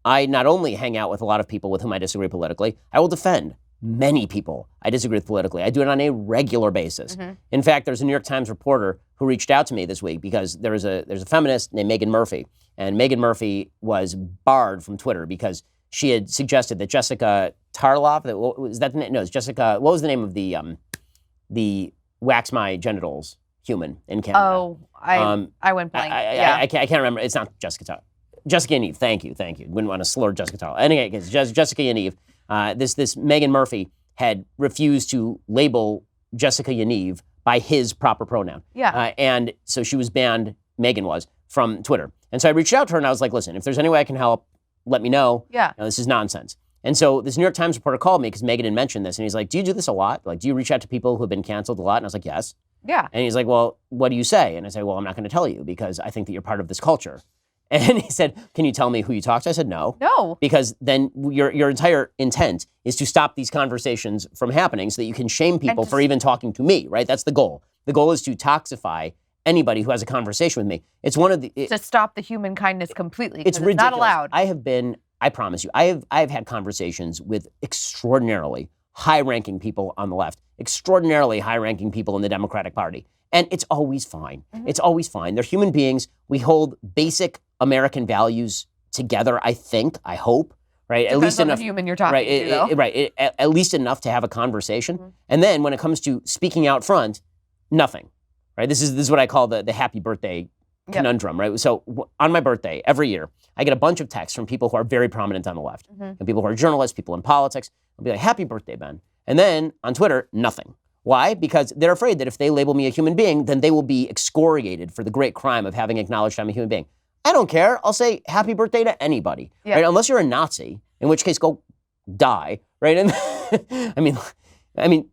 I not only hang out with a lot of people with whom I disagree politically, I will defend many people I disagree with politically. I do it on a regular basis. Mm-hmm. In fact, there's a New York Times reporter who reached out to me this week because there's a feminist named Megan Murphy. And Megan Murphy was barred from Twitter because she had suggested that Jessica Tarlov, was that the name? No, it's Jessica, what was the name of the wax my genitals human in Canada? Oh, I went blank. I can't remember. It's not Jessica Tarlov. Jessica Yaniv, thank you. Wouldn't want to slur Jessica Tarlov. Anyway, because Jessica Yaniv, this Megan Murphy had refused to label Jessica Yaniv by his proper pronoun. Yeah. And so she was banned, Megan was, from Twitter. And so I reached out to her and I was like, listen, if there's any way I can help, let me know. Yeah. This is nonsense. And so this New York Times reporter called me because Megan had mentioned this. And he's like, do you do this a lot? Like, do you reach out to people who have been canceled a lot? And I was like, yes. Yeah. And he's like, well, what do you say? And I say, well, I'm not going to tell you because I think that you're part of this culture. And he said, can you tell me who you talk to? I said, no. No. Because then your entire intent is to stop these conversations from happening so that you can shame people for even talking to me, right? That's the goal. The goal is to toxify anybody who has a conversation with me. It's one of the... to stop the human kindness completely. It's ridiculous. Not allowed. I promise you, I've had conversations with extraordinarily high-ranking people on the left, extraordinarily high-ranking people in the Democratic Party. And it's always fine. Mm-hmm. It's always fine. They're human beings. We hold basic American values together, I think, I hope, right? Depends at least on enough. The human you're talking to, at least enough to have a conversation. Mm-hmm. And then when it comes to speaking out front, nothing, right? This is what I call the happy birthday conundrum, right? So on my birthday, every year, I get a bunch of texts from people who are very prominent on the left, and people who are journalists, people in politics. I'll be like, happy birthday, Ben. And then on Twitter, nothing. Why? Because they're afraid that if they label me a human being, then they will be excoriated for the great crime of having acknowledged I'm a human being. I don't care. I'll say happy birthday to anybody, right? Unless you're a Nazi, in which case go die, right? And I mean,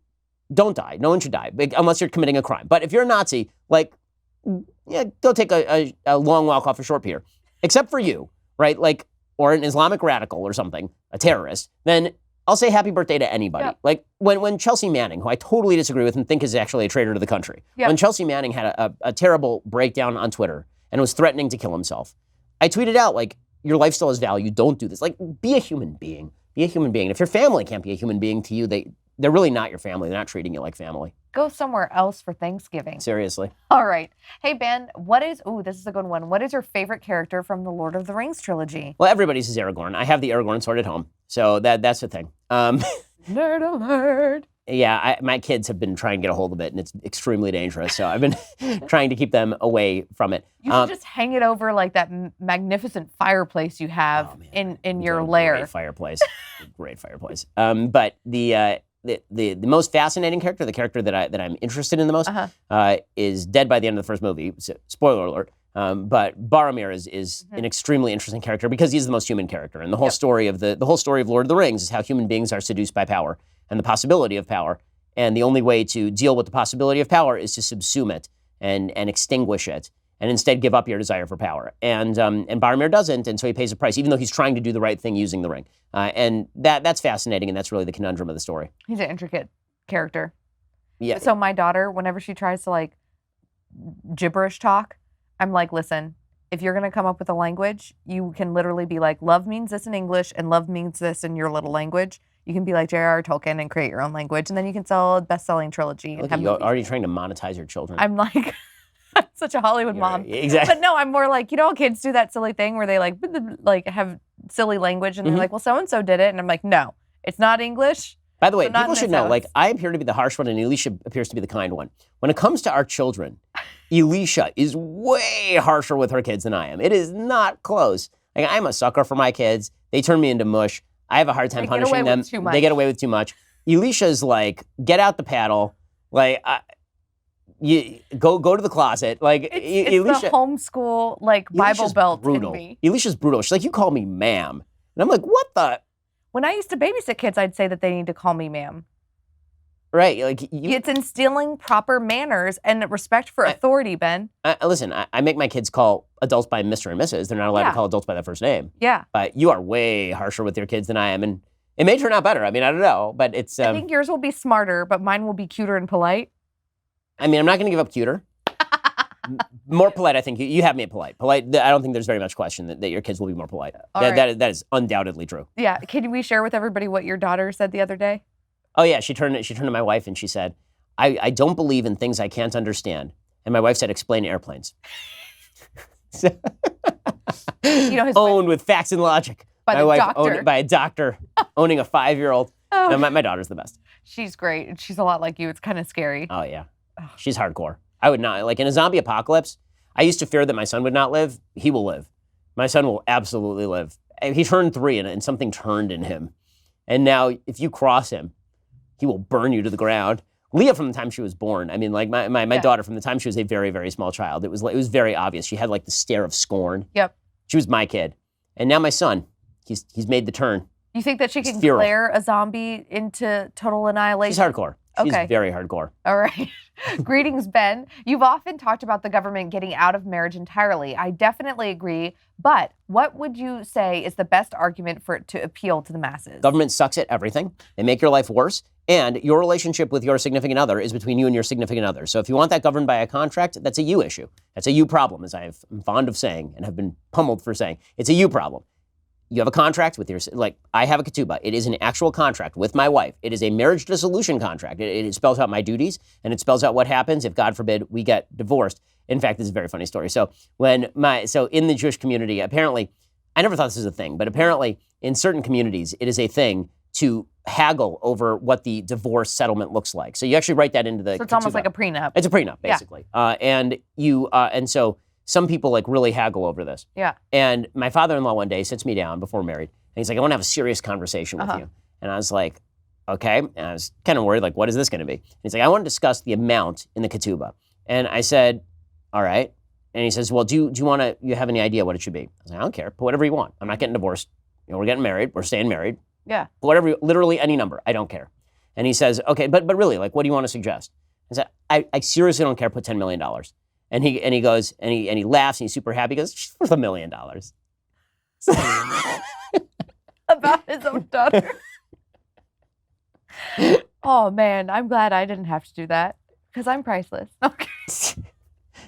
don't die. No one should die, unless you're committing a crime. But if you're a Nazi, like, yeah, go take a long walk off a short pier. Except for you, right? Like, or an Islamic radical or something, a terrorist, then I'll say happy birthday to anybody. Yep. Like when Chelsea Manning, who I totally disagree with and think is actually a traitor to the country, Yep. when Chelsea Manning had a terrible breakdown on Twitter and was threatening to kill himself, I tweeted out, like, your life still has value. Don't do this. Like, be a human being. Be a human being. And if your family can't be a human being to you, they're really not your family. They're not treating you like family. Go somewhere else for Thanksgiving. Seriously. All right. Hey, Ben, this is a good one. What is your favorite character from the Lord of the Rings trilogy? Well, everybody's is Aragorn. I have the Aragorn sword at home. So that's the thing. Nerd alert. Yeah, my kids have been trying to get a hold of it, and it's extremely dangerous. So I've been trying to keep them away from it. You should just hang it over like that magnificent fireplace you have in your lair. Great fireplace. Great fireplace. But the most fascinating character, the character that I'm interested in the most, is dead by the end of the first movie. So, spoiler alert. But Boromir is an extremely interesting character because he's the most human character, and the whole story of the whole story of Lord of the Rings is how human beings are seduced by power and the possibility of power, and the only way to deal with the possibility of power is to subsume it and extinguish it, and instead give up your desire for power. And Boromir doesn't, and so he pays a price, even though he's trying to do the right thing using the ring. And that's fascinating, and that's really the conundrum of the story. He's an intricate character. Yeah. So my daughter, whenever she tries to like gibberish talk, I'm like, listen, if you're going to come up with a language, you can literally be like, love means this in English and love means this in your little language. You can be like J.R.R. Tolkien and create your own language, and then you can sell a best-selling trilogy. Look, you're already trying to monetize your children. I'm like, I'm such a Hollywood mom. Exactly. But no, I'm more like, kids do that silly thing where they like have silly language, and they're like, well, so-and-so did it. And I'm like, no, it's not English. By the way, So not people in should this know, house. like, I appear to be the harsh one, and Elisha appears to be the kind one. When it comes to our children, Elisha is way harsher with her kids than I am. It is not close. Like, I'm a sucker for my kids. They turn me into mush. I have a hard time punishing them. They get away with too much. Elisha's like, get out the paddle. Like, you go to the closet. Like, It's Elisha, the homeschool, like, Bible Elisha's belt brutal. in me. Elisha's brutal. She's like, you call me ma'am. And I'm like, what the? When I used to babysit kids, I'd say that they need to call me ma'am. Right. Like, It's instilling proper manners and respect for authority, Ben. Listen, I make my kids call adults by Mr. and Mrs. They're not allowed to call adults by their first name. Yeah. But you are way harsher with your kids than I am, and it may turn out better. I mean, I don't know, but it's. I think yours will be smarter, but mine will be cuter and polite. I mean, I'm not going to give up cuter. More polite, I think. You have me at polite. Polite. I don't think there's very much question that your kids will be more polite. That is undoubtedly true. Yeah. Can we share with everybody what your daughter said the other day? Oh yeah, she turned to my wife and she said, "I don't believe in things I can't understand." And my wife said, "Explain airplanes." His owned with facts and logic. By my the wife doctor. owned by a doctor owning a 5-year-old. Oh. No, my daughter's the best. She's great. She's a lot like you. It's kind of scary. Oh yeah, she's hardcore. I would not, like, in a zombie apocalypse, I used to fear that my son would not live. He will live. My son will absolutely live. He turned 3 and something turned in him. And now if you cross him, he will burn you to the ground. Leah, from the time she was born, I mean, like my daughter, from the time she was a very, very small child, it was very obvious. She had like the stare of scorn. Yep. She was my kid. And now my son, he's made the turn. You think that she can feral. flare a zombie into total annihilation? She's hardcore. She's Okay. very hardcore. All right. Greetings, Ben. You've often talked about the government getting out of marriage entirely. I definitely agree. But what would you say is the best argument for it to appeal to the masses? Government sucks at everything. They make your life worse. And your relationship with your significant other is between you and your significant other. So if you want that governed by a contract, that's a you issue. That's a you problem, as I'm fond of saying and have been pummeled for saying. It's a you problem. You have a contract with your, like, I have a ketubah. It is an actual contract with my wife. It is a marriage dissolution contract. It spells out my duties, and it spells out what happens if, God forbid, we get divorced. In fact, this is a very funny story. So in the Jewish community, apparently, I never thought this was a thing, but apparently in certain communities, it is a thing to haggle over what the divorce settlement looks like. So you actually write that into the So it's almost like a prenup. It's a prenup, basically. And so some people like really haggle over this. Yeah. And my father-in-law one day sits me down before we're married, and he's like, "I want to have a serious conversation with you." And I was like, "Okay." And I was kind of worried, like, what is this going to be? And he's like, "I want to discuss the amount in the ketubah." And I said, "All right." And he says, "Well, do you have any idea what it should be?" I was like, "I don't care. Put whatever you want. I'm not getting divorced. We're getting married. We're staying married. Yeah. Whatever, literally any number. I don't care." And he says, "Okay, but really, like, what do you want to suggest?" I said, I seriously don't care. Put $10 million. And he goes, and he laughs, and he's super happy. He goes, "She's worth $1 million." About his own daughter. Oh man, I'm glad I didn't have to do that because I'm priceless. Okay.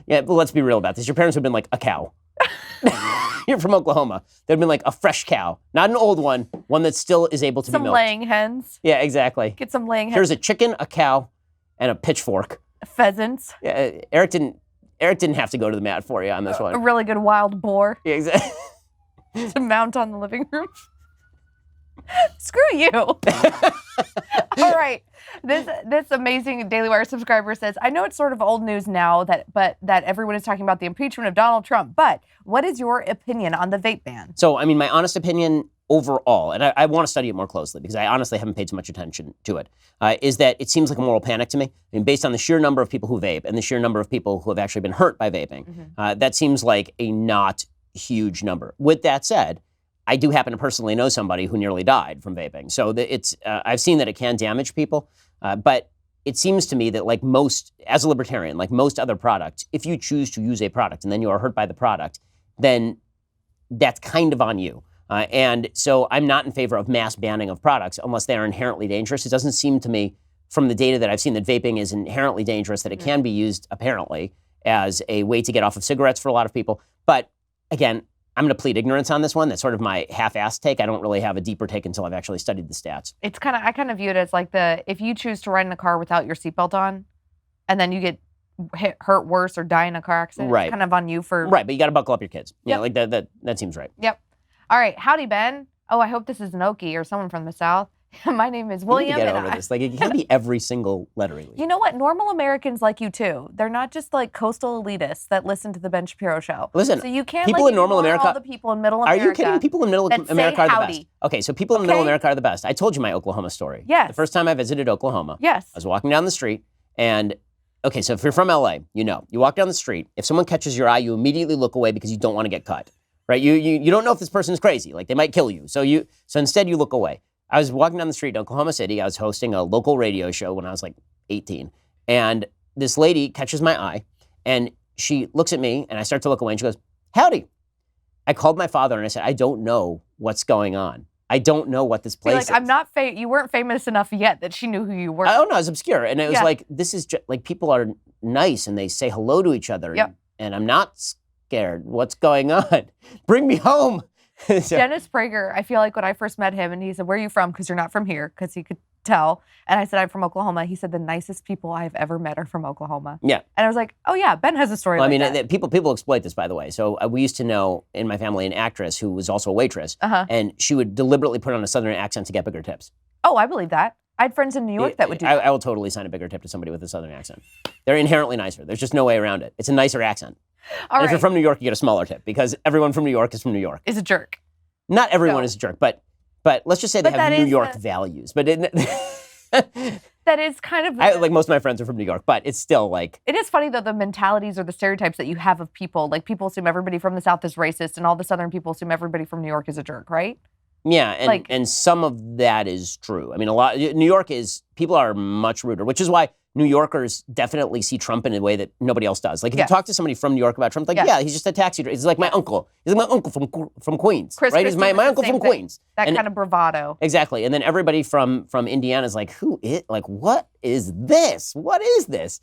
Yeah, but let's be real about this. Your parents would have been like a cow. You're from Oklahoma. They'd have been like a fresh cow, not an old one that still is able to be milked. Some laying hens. Yeah, exactly. Get some laying hens. Here's a chicken, a cow, and a pitchfork. Pheasants. Yeah, Eric didn't have to go to the mat for you on this one. A really good wild boar Yeah, exactly. to mount on the living room. Screw you. All right. This amazing Daily Wire subscriber says, I know it's sort of old news now that everyone is talking about the impeachment of Donald Trump, but what is your opinion on the vape ban? So, I mean, my honest opinion overall, and I want to study it more closely because I honestly haven't paid too much attention to it, is that it seems like a moral panic to me. I mean, based on the sheer number of people who vape and the sheer number of people who have actually been hurt by vaping, that seems like a not huge number. With that said, I do happen to personally know somebody who nearly died from vaping. So I've seen that it can damage people, but it seems to me that as a libertarian, like most other products, if you choose to use a product and then you are hurt by the product, then that's kind of on you. And so I'm not in favor of mass banning of products unless they are inherently dangerous. It doesn't seem to me from the data that I've seen that vaping is inherently dangerous, that it can be used apparently as a way to get off of cigarettes for a lot of people. But again, I'm going to plead ignorance on this one. That's sort of my half-assed take. I don't really have a deeper take until I've actually studied the stats. I kind of view it as like if you choose to ride in a car without your seatbelt on, and then you get hurt worse or die in a car accident, right. It's kind of on you for... Right, but you got to buckle up your kids. Yep. Yeah, like that seems right. Yep. All right, howdy, Ben. Oh, I hope this is an Okie or someone from the South. My name is William. You need to get over this. Like, it can't be every single letter release. You know what? Normal Americans like you too. They're not just like coastal elitists that listen to the Ben Shapiro show. Listen, so you can't people in normal America. All the people in Middle America. Are you kidding? People in Middle America are the best. Okay, so people in Middle America are the best. I told you my Oklahoma story. Yes. The first time I visited Oklahoma. Yes. I was walking down the street, and okay, so if you're from LA, you walk down the street. If someone catches your eye, you immediately look away because you don't want to get cut. Right? You don't know if this person is crazy. Like, they might kill you. So instead you look away. I was walking down the street in Oklahoma City. I was hosting a local radio show when I was like 18. And this lady catches my eye, and she looks at me, and I start to look away, and she goes, howdy. I called my father, and I said, I don't know what's going on. I don't know what this place is. I'm not you weren't famous enough yet that she knew who you were. I don't know. I was obscure. And it was like, this is just, like, people are nice, and they say hello to each other. Yep. And I'm not scared. What's going on? Bring me home. So, Dennis Prager, I feel like when I first met him and he said, where are you from? Because you're not from here, because he could tell. And I said, I'm from Oklahoma. He said, the nicest people I've ever met are from Oklahoma. Yeah. And I was like, oh yeah, Ben has a story like that. People exploit this, by the way. So we used to know in my family an actress who was also a waitress, and she would deliberately put on a Southern accent to get bigger tips. Oh, I believe that. I had friends in New York that would do that. I will totally sign a bigger tip to somebody with a Southern accent. They're inherently nicer. There's just no way around it. It's a nicer accent. And if you're from New York, you get a smaller tip because everyone from New York is from New York. Is a jerk. Not everyone is a jerk, but let's just say they have New York values. But that is kind of... like most of my friends are from New York, but it's still like... It is funny, though, the mentalities or the stereotypes that you have of people. Like, people assume everybody from the South is racist, and all the Southern people assume everybody from New York is a jerk, right? Yeah, and some of that is true. I mean, New York people are much ruder, which is why New Yorkers definitely see Trump in a way that nobody else does. Like, if you talk to somebody from New York about Trump, he's just a taxi driver. He's like my uncle. He's like my uncle from Queens, right? He's my uncle from Queens. That kind of bravado. Exactly. And then everybody from Indiana is like, what is this? What is this?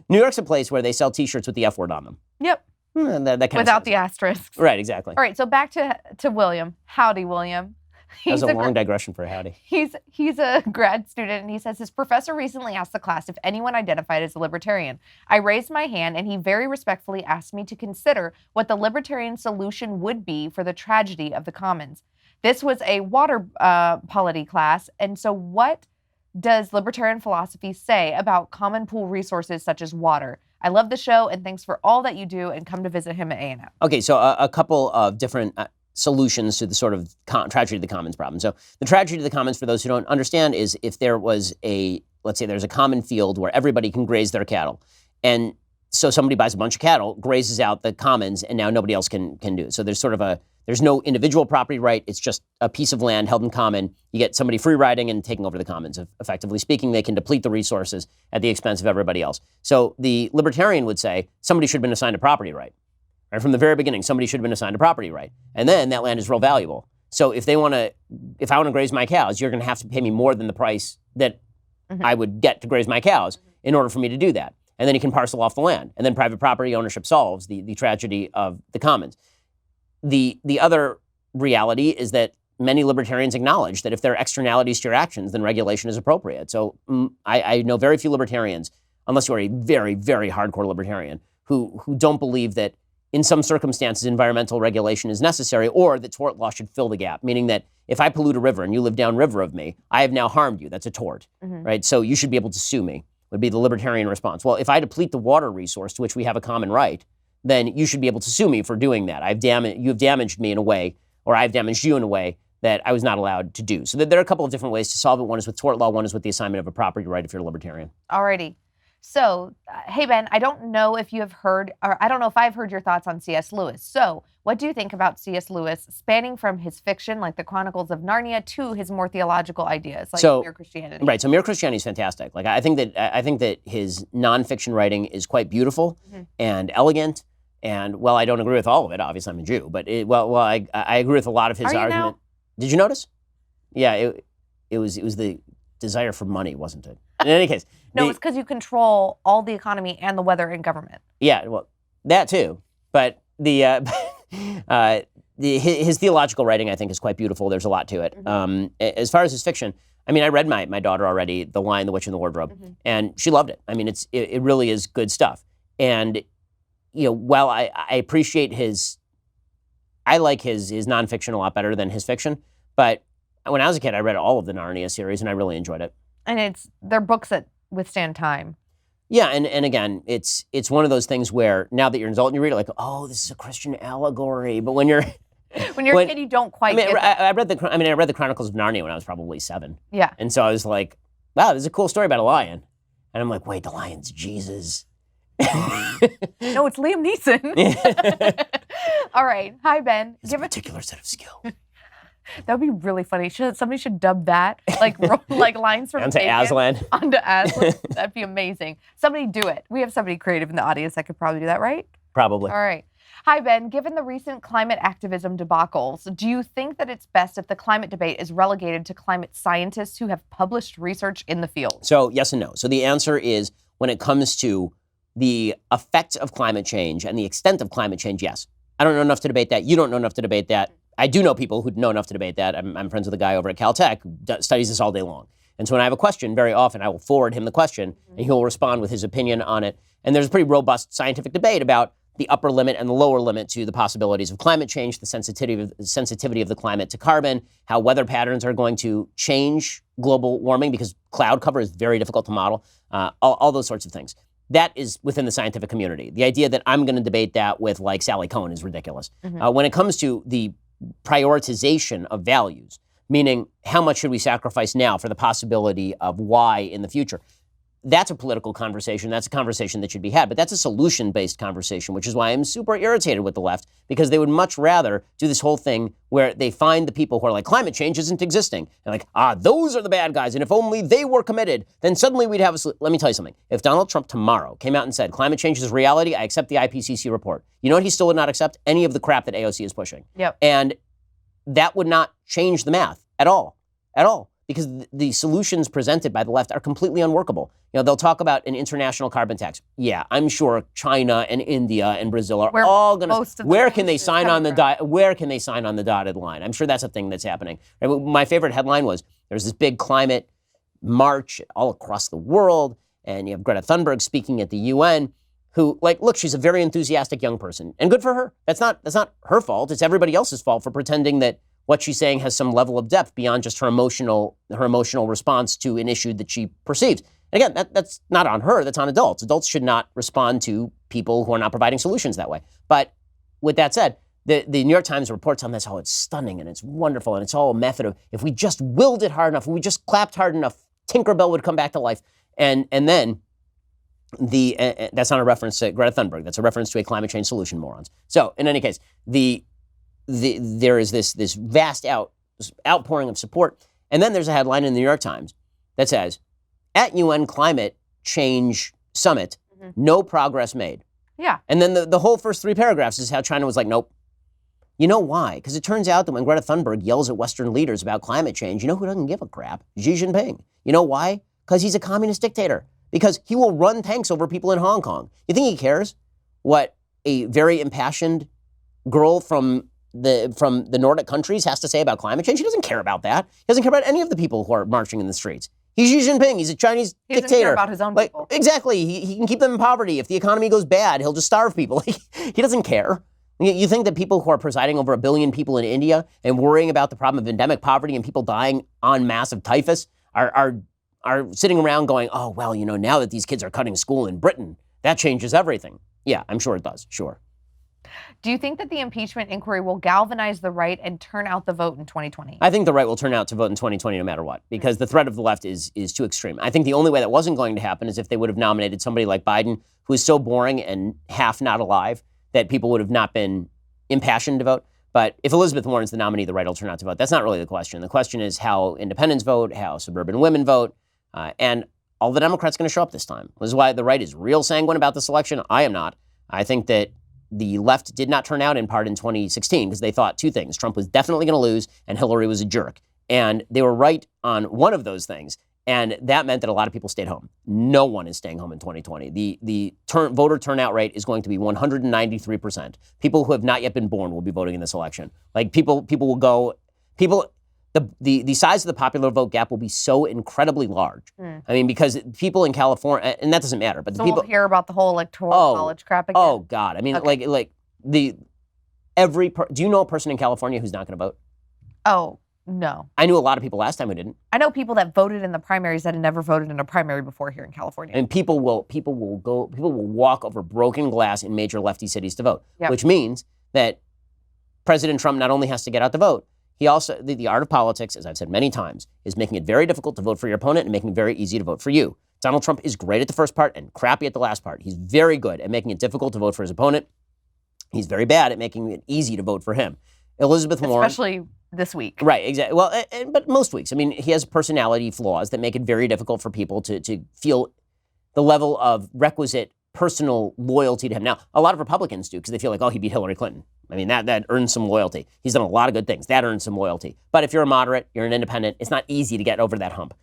New York's a place where they sell T-shirts with the F word on them. Yep. That kind Without of the asterisks. Right, exactly. All right, so back to William. Howdy, William. That was a long digression for a howdy. He's a grad student, and he says his professor recently asked the class if anyone identified as a libertarian. I raised my hand, and he very respectfully asked me to consider what the libertarian solution would be for the tragedy of the commons. This was a water polity class, and so what does libertarian philosophy say about common pool resources such as water? I love the show, and thanks for all that you do, and come to visit him at A&M. Okay, so a couple of different solutions to the sort of tragedy of the commons problem. So the tragedy of the commons, for those who don't understand, is if there was let's say there's a common field where everybody can graze their cattle, and so somebody buys a bunch of cattle, grazes out the commons, and now nobody else can do it. So there's sort of there's no individual property right. It's just a piece of land held in common. You get somebody free riding and taking over the commons. Effectively speaking, they can deplete the resources at the expense of everybody else. So the libertarian would say somebody should have been assigned a property right. Right? From the very beginning, somebody should have been assigned a property right. And then that land is real valuable. So if I want to graze my cows, you're going to have to pay me more than the price that I would get to graze my cows in order for me to do that. And then he can parcel off the land. And then private property ownership solves the tragedy of the commons. The other reality is that many libertarians acknowledge that if there are externalities to your actions, then regulation is appropriate. So I know very few libertarians, unless you are a very, very hardcore libertarian, who don't believe that in some circumstances environmental regulation is necessary, or that tort law should fill the gap, meaning that if I pollute a river and you live downriver of me, I have now harmed you. That's a tort, right? So you should be able to sue me, would be the libertarian response. Well, if I deplete the water resource to which we have a common right, then you should be able to sue me for doing that. You have damaged me in a way, or I've damaged you in a way that I was not allowed to do. So there are a couple of different ways to solve it. One is with tort law, one is with the assignment of a property right if you're a libertarian. Alrighty. So, hey, Ben, I don't know if you have heard, or I don't know if I've heard your thoughts on C.S. Lewis. So, what do you think about C.S. Lewis spanning from his fiction, like the Chronicles of Narnia, to his more theological ideas, like Mere Christianity? Right. So, Mere Christianity is fantastic. Like, I think that his nonfiction writing is quite beautiful and elegant. And, well, I don't agree with all of it. Obviously, I'm a Jew. But, I agree with a lot of his argument. Now? Did you notice? Yeah, it was the desire for money, wasn't it? In any case. No, it's because you control all the economy and the weather and government. Yeah, well, that too. But his theological writing, I think, is quite beautiful. There's a lot to it. As far as his fiction, I mean, I read my daughter already, The Lion, the Witch, and the Wardrobe, and she loved it. I mean, it really is good stuff. And while I appreciate I like his nonfiction a lot better than his fiction, but when I was a kid, I read all of the Narnia series, and I really enjoyed it. And they're books that withstand time. Yeah, and again, it's one of those things where now that you're an adult and you read it, like, oh, this is a Christian allegory. But when you're a kid, you don't quite. Get I read the Chronicles of Narnia when I was probably 7. Yeah, and so I was like, wow, this is a cool story about a lion. And I'm like, wait, the lion's Jesus. No, it's Liam Neeson. All right, hi Ben. It's a particular set of skill. That would be really funny. Somebody should dub that, like lines from onto Aslan. Onto Aslan. That'd be amazing. Somebody do it. We have somebody creative in the audience that could probably do that, right? Probably. All right. Hi, Ben. Given the recent climate activism debacles, do you think that it's best if the climate debate is relegated to climate scientists who have published research in the field? So yes and no. So the answer is, when it comes to the effects of climate change and the extent of climate change, yes. I don't know enough to debate that. You don't know enough to debate that. I do know people who know enough to debate that. I'm friends with a guy over at Caltech who studies this all day long. And so when I have a question, very often I will forward him the question, and he'll respond with his opinion on it. And there's a pretty robust scientific debate about the upper limit and the lower limit to the possibilities of climate change, the sensitivity of the climate to carbon, how weather patterns are going to change global warming, because cloud cover is very difficult to model, all those sorts of things. That is within the scientific community. The idea that I'm going to debate that with, like, Sally Cohen is ridiculous. When it comes to the prioritization of values, meaning how much should we sacrifice now for the possibility of Y in the future, that's a political conversation. That's a conversation that should be had. But that's a solution-based conversation, which is why I'm super irritated with the left, because they would much rather do this whole thing where they find the people who are like, climate change isn't existing. And like, those are the bad guys. And if only they were committed, then suddenly we'd have Let me tell you something. If Donald Trump tomorrow came out and said, climate change is reality, I accept the IPCC report. You know what he still would not accept? Any of the crap that AOC is pushing. Yep. And that would not change the math at all. At all. Because the solutions presented by the left are completely unworkable. They'll talk about an international carbon tax. Yeah, I'm sure China and India and Brazil are all going to. Where can they sign on the Where can they sign on the dotted line? I'm sure that's a thing that's happening. My favorite headline was, there's this big climate march all across the world, and you have Greta Thunberg speaking at the UN, who, look, she's a very enthusiastic young person, and good for her. That's not her fault. It's everybody else's fault for pretending that what she's saying has some level of depth beyond just her emotional response to an issue that she perceives. And again, that's not on her, that's on adults. Adults should not respond to people who are not providing solutions that way. But with that said, the New York Times reports on this, it's stunning and it's wonderful, and it's all a method of, if we just willed it hard enough, if we just clapped hard enough, Tinkerbell would come back to life. And then that's not a reference to Greta Thunberg, that's a reference to a climate change solution, morons. So in any case, there is this vast outpouring of support. And then there's a headline in the New York Times that says, at UN Climate Change Summit, no progress made. Yeah. And then the whole first 3 paragraphs is how China was like, nope. You know why? Because it turns out that when Greta Thunberg yells at Western leaders about climate change, you know who doesn't give a crap? Xi Jinping. You know why? Because he's a communist dictator. Because he will run tanks over people in Hong Kong. You think he cares what a very impassioned girl from the Nordic countries has to say about climate change? He doesn't care about that. He doesn't care about any of the people who are marching in the streets. He's Xi Jinping. He's a Chinese He dictator. doesn't care about his own people. Exactly. He can keep them in poverty. If the economy goes bad, he'll just starve people. He doesn't care. You think that people who are presiding over 1 billion people in India and worrying about the problem of endemic poverty and people dying en masse of typhus are sitting around going, oh, well, now that these kids are cutting school in Britain, that changes everything. Yeah, I'm sure it does. Sure. Do you think that the impeachment inquiry will galvanize the right and turn out the vote in 2020? I think the right will turn out to vote in 2020 no matter what, because the threat of the left is too extreme. I think the only way that wasn't going to happen is if they would have nominated somebody like Biden, who is so boring and half not alive that people would have not been impassioned to vote. But if Elizabeth Warren's the nominee, the right will turn out to vote. That's not really the question. The question is how independents vote, how suburban women vote, and all the Democrats going to show up this time. This is why the right is real sanguine about this election. I am not. I think that the left did not turn out in part in 2016 because they thought two things. Trump was definitely going to lose and Hillary was a jerk. And they were right on one of those things. And that meant that a lot of people stayed home. No one is staying home in 2020. The voter turnout rate is going to be 193%. People who have not yet been born will be voting in this election. Like people will go, the size of the popular vote gap will be so incredibly large. I mean, because people in California, and that doesn't matter, but So the people we'll hear about the whole electoral college crap again? Oh God. I mean, Okay. do you know a person in California who's not going to vote? Oh, no. I knew a lot of people last time who didn't. I know people that voted in the primaries that had never voted in a primary before here in California. And people will walk over broken glass in major lefty cities to vote, Yep. which means that President Trump not only has to get out the vote, he also, the art of politics, as I've said many times, is making it very difficult to vote for your opponent and making it very easy to vote for you. Donald Trump is great at the first part and crappy at the last part. He's very good at making it difficult to vote for his opponent. He's very bad at making it easy to vote for him. Elizabeth Warren. Especially this week. Right, exactly. Well, but most weeks. I mean, he has personality flaws that make it very difficult for people to feel the level of requisite personal loyalty to him. Now, a lot of Republicans do because they feel like, oh, he beat Hillary Clinton. I mean, that earns some loyalty. He's done a lot of good things. That earns some loyalty. But if you're a moderate, you're an independent, it's not easy to get over that hump.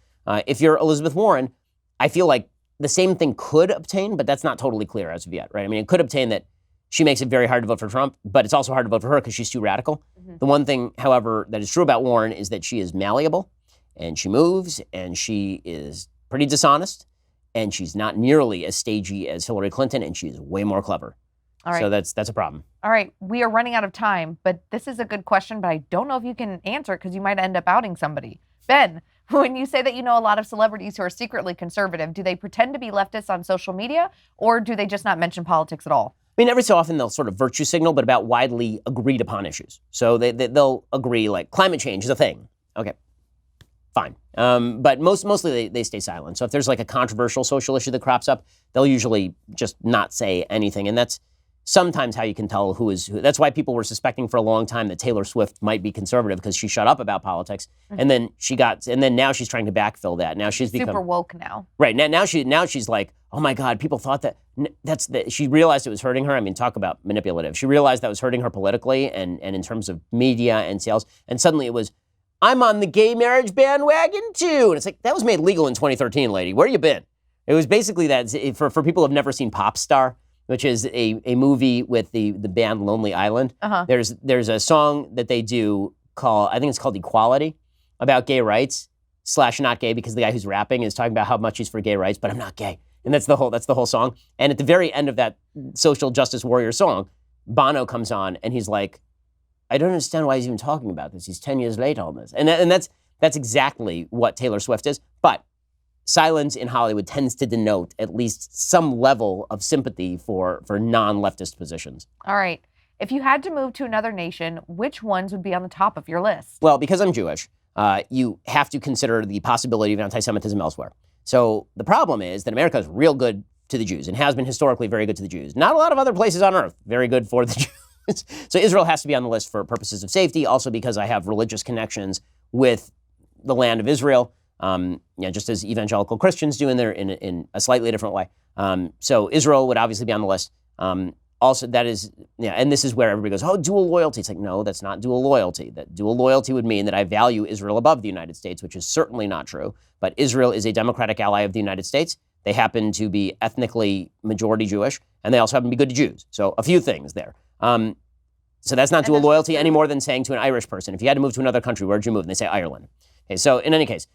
If you're Elizabeth Warren, I feel like the same thing could obtain, but that's not totally clear as of yet, right? I mean, it could obtain that she makes it very hard to vote for Trump, but it's also hard to vote for her because she's too radical. Mm-hmm. The one thing, however, that is true about Warren is that she is malleable, and she moves, and she is pretty dishonest, and she's not nearly as stagey as Hillary Clinton, and she's way more clever. All right. So that's a problem. All right. We are running out of time, but this is a good question, but I don't know if you can answer it because you might end up outing somebody. Ben, when you say that you know a lot of celebrities who are secretly conservative, do they pretend to be leftists on social media, or do they just not mention politics at all? I mean, every so often they'll sort of virtue signal, but about widely agreed upon issues. So they'll agree, like, climate change is a thing. Okay, fine. But mostly they stay silent. So if there's like a controversial social issue that crops up, they'll usually just not say anything. And that's sometimes how you can tell who is who. That's why people were suspecting for a long time that Taylor Swift might be conservative because she shut up about politics. Mm-hmm. And then now she's trying to backfill that. Now she's become super woke now. Right. Now she's like, oh my God, people thought that she realized it was hurting her. I mean, talk about manipulative. She realized that was hurting her politically and in terms of media and sales. And suddenly it was, I'm on the gay marriage bandwagon too. And it's like, that was made legal in 2013, lady. Where you been? It was basically that for people who have never seen Pop Star, which is a movie with the band Lonely Island. Uh-huh. There's a song that they do called, I think it's called Equality, about gay rights / not gay, because the guy who's rapping is talking about how much he's for gay rights, but I'm not gay. And that's the whole song. And at the very end of that social justice warrior song, Bono comes on and he's like, I don't understand why he's even talking about this. He's 10 years late on this. And that's exactly what Taylor Swift is. But silence in Hollywood tends to denote at least some level of sympathy for non-leftist positions. All right. If you had to move to another nation, which ones would be on the top of your list? Well, because I'm Jewish, you have to consider the possibility of anti-Semitism elsewhere. So the problem is that America is real good to the Jews and has been historically very good to the Jews. Not a lot of other places on earth very good for the Jews. So Israel has to be on the list for purposes of safety, also because I have religious connections with the land of Israel. Just as evangelical Christians do in a slightly different way. So Israel would obviously be on the list. also, that is, yeah, and this is where everybody goes, oh, dual loyalty. It's like, no, that's not dual loyalty. That dual loyalty would mean that I value Israel above the United States, which is certainly not true. But Israel is a democratic ally of the United States. They happen to be ethnically majority Jewish, and they also happen to be good to Jews. So a few things there. So that's not dual loyalty any more than saying to an Irish person, if you had to move to another country, where'd you move? And they say Ireland. Okay, so in any case,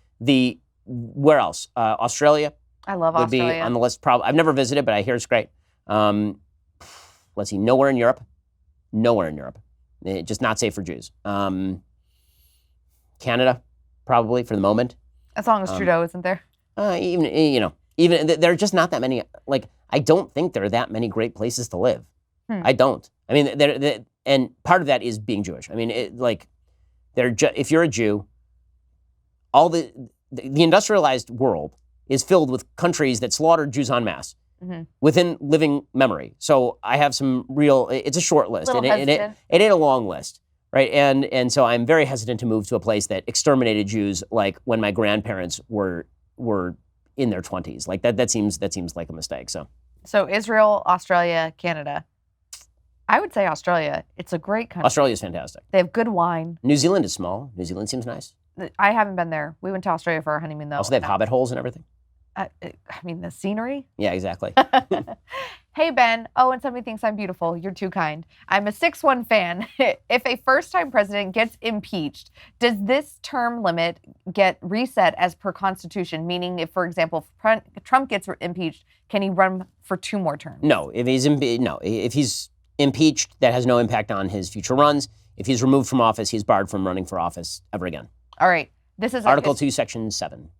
where else? Australia. I love would Australia. be on the list. I've never visited, but I hear it's great. Let's see, nowhere in Europe. Nowhere in Europe. Just not safe for Jews. Canada, probably for the moment. As long as Trudeau isn't there. Even there are just not that many. Like, I don't think there are that many great places to live. I don't. I mean, and part of that is being Jewish. I mean, if you're a Jew, all the industrialized world is filled with countries that slaughtered Jews en masse within living memory. So I have some it's a short list. It ain't a long list, right? And so I'm very hesitant to move to a place that exterminated Jews like when my grandparents were in their 20s. Like that seems like a mistake. So Israel, Australia, Canada. I would say Australia. It's a great country. Australia is fantastic. They have good wine. New Zealand is small. New Zealand seems nice. I haven't been there. We went to Australia for our honeymoon, though. Also, they have hobbit holes and everything. I mean, the scenery. Yeah, exactly. Hey, Ben. Oh, and somebody thinks I'm beautiful. You're too kind. I'm a 6'1" fan. If a first-time president gets impeached, does this term limit get reset as per Constitution? Meaning, if, for example, if Trump gets impeached, can he run for 2 more terms? No. If he's impeached, that has no impact on his future runs. If he's removed from office, he's barred from running for office ever again. All right. This is Article 2, Section 7.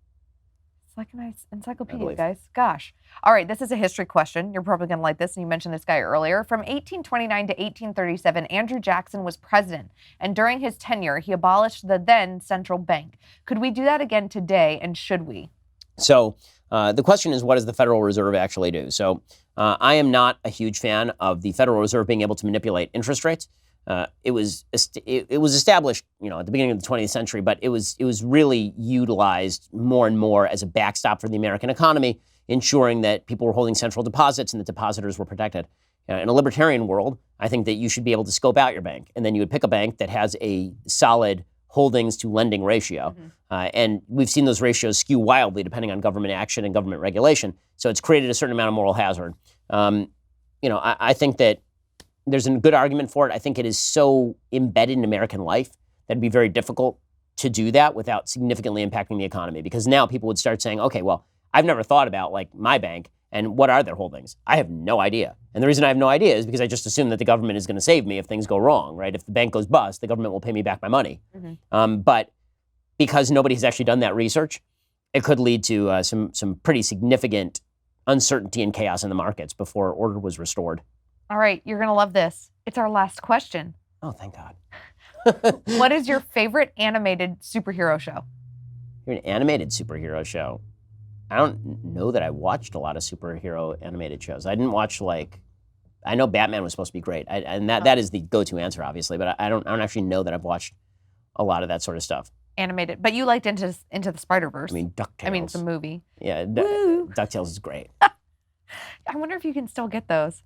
It's like a nice encyclopedia, guys. Gosh. All right. This is a history question. You're probably going to like this, and you mentioned this guy earlier. From 1829 to 1837, Andrew Jackson was president, and during his tenure, he abolished the then central bank. Could we do that again today, and should we? So the question is, what does the Federal Reserve actually do? So I am not a huge fan of the Federal Reserve being able to manipulate interest rates. It was established, at the beginning of the 20th century, but it was really utilized more and more as a backstop for the American economy, ensuring that people were holding central deposits and the depositors were protected. In a libertarian world, I think that you should be able to scope out your bank, and then you would pick a bank that has a solid holdings to lending ratio. And we've seen those ratios skew wildly depending on government action and government regulation. So it's created a certain amount of moral hazard. I think that there's a good argument for it. I think it is so embedded in American life that it'd be very difficult to do that without significantly impacting the economy. Because now people would start saying, okay, well, I've never thought about like my bank and what are their holdings? I have no idea. And the reason I have no idea is because I just assume that the government is going to save me if things go wrong, right? If the bank goes bust, the government will pay me back my money. But because nobody has actually done that research, it could lead to some pretty significant uncertainty and chaos in the markets before order was restored. All right, you're going to love this. It's our last question. Oh, thank God. What is your favorite animated superhero show? An animated superhero show. I don't know that I watched a lot of superhero animated shows. I didn't watch I know Batman was supposed to be great, and that is the go-to answer, obviously. But I don't actually know that I've watched a lot of that sort of stuff. Animated, but you liked Into the Spider-Verse. I mean, DuckTales. I mean, it's a movie. Yeah, DuckTales is great. I wonder if you can still get those.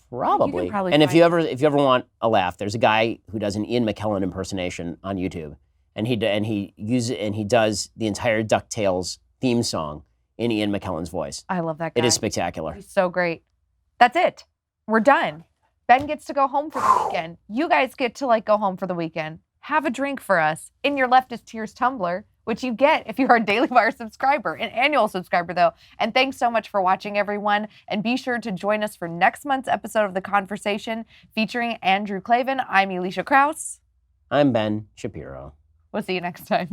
Probably. And if you ever want a laugh, there's a guy who does an Ian McKellen impersonation on YouTube, and he does the entire DuckTales theme song in Ian McKellen's voice. I love that guy. It is spectacular. He's so great. That's it. We're done. Ben gets to go home for the weekend. You guys get to go home for the weekend. Have a drink for us in your Leftist Tears tumbler, which you get if you're a Daily Wire subscriber, an annual subscriber though. And thanks so much for watching, everyone. And be sure to join us for next month's episode of The Conversation featuring Andrew Klavan. I'm Elisha Krause. I'm Ben Shapiro. We'll see you next time.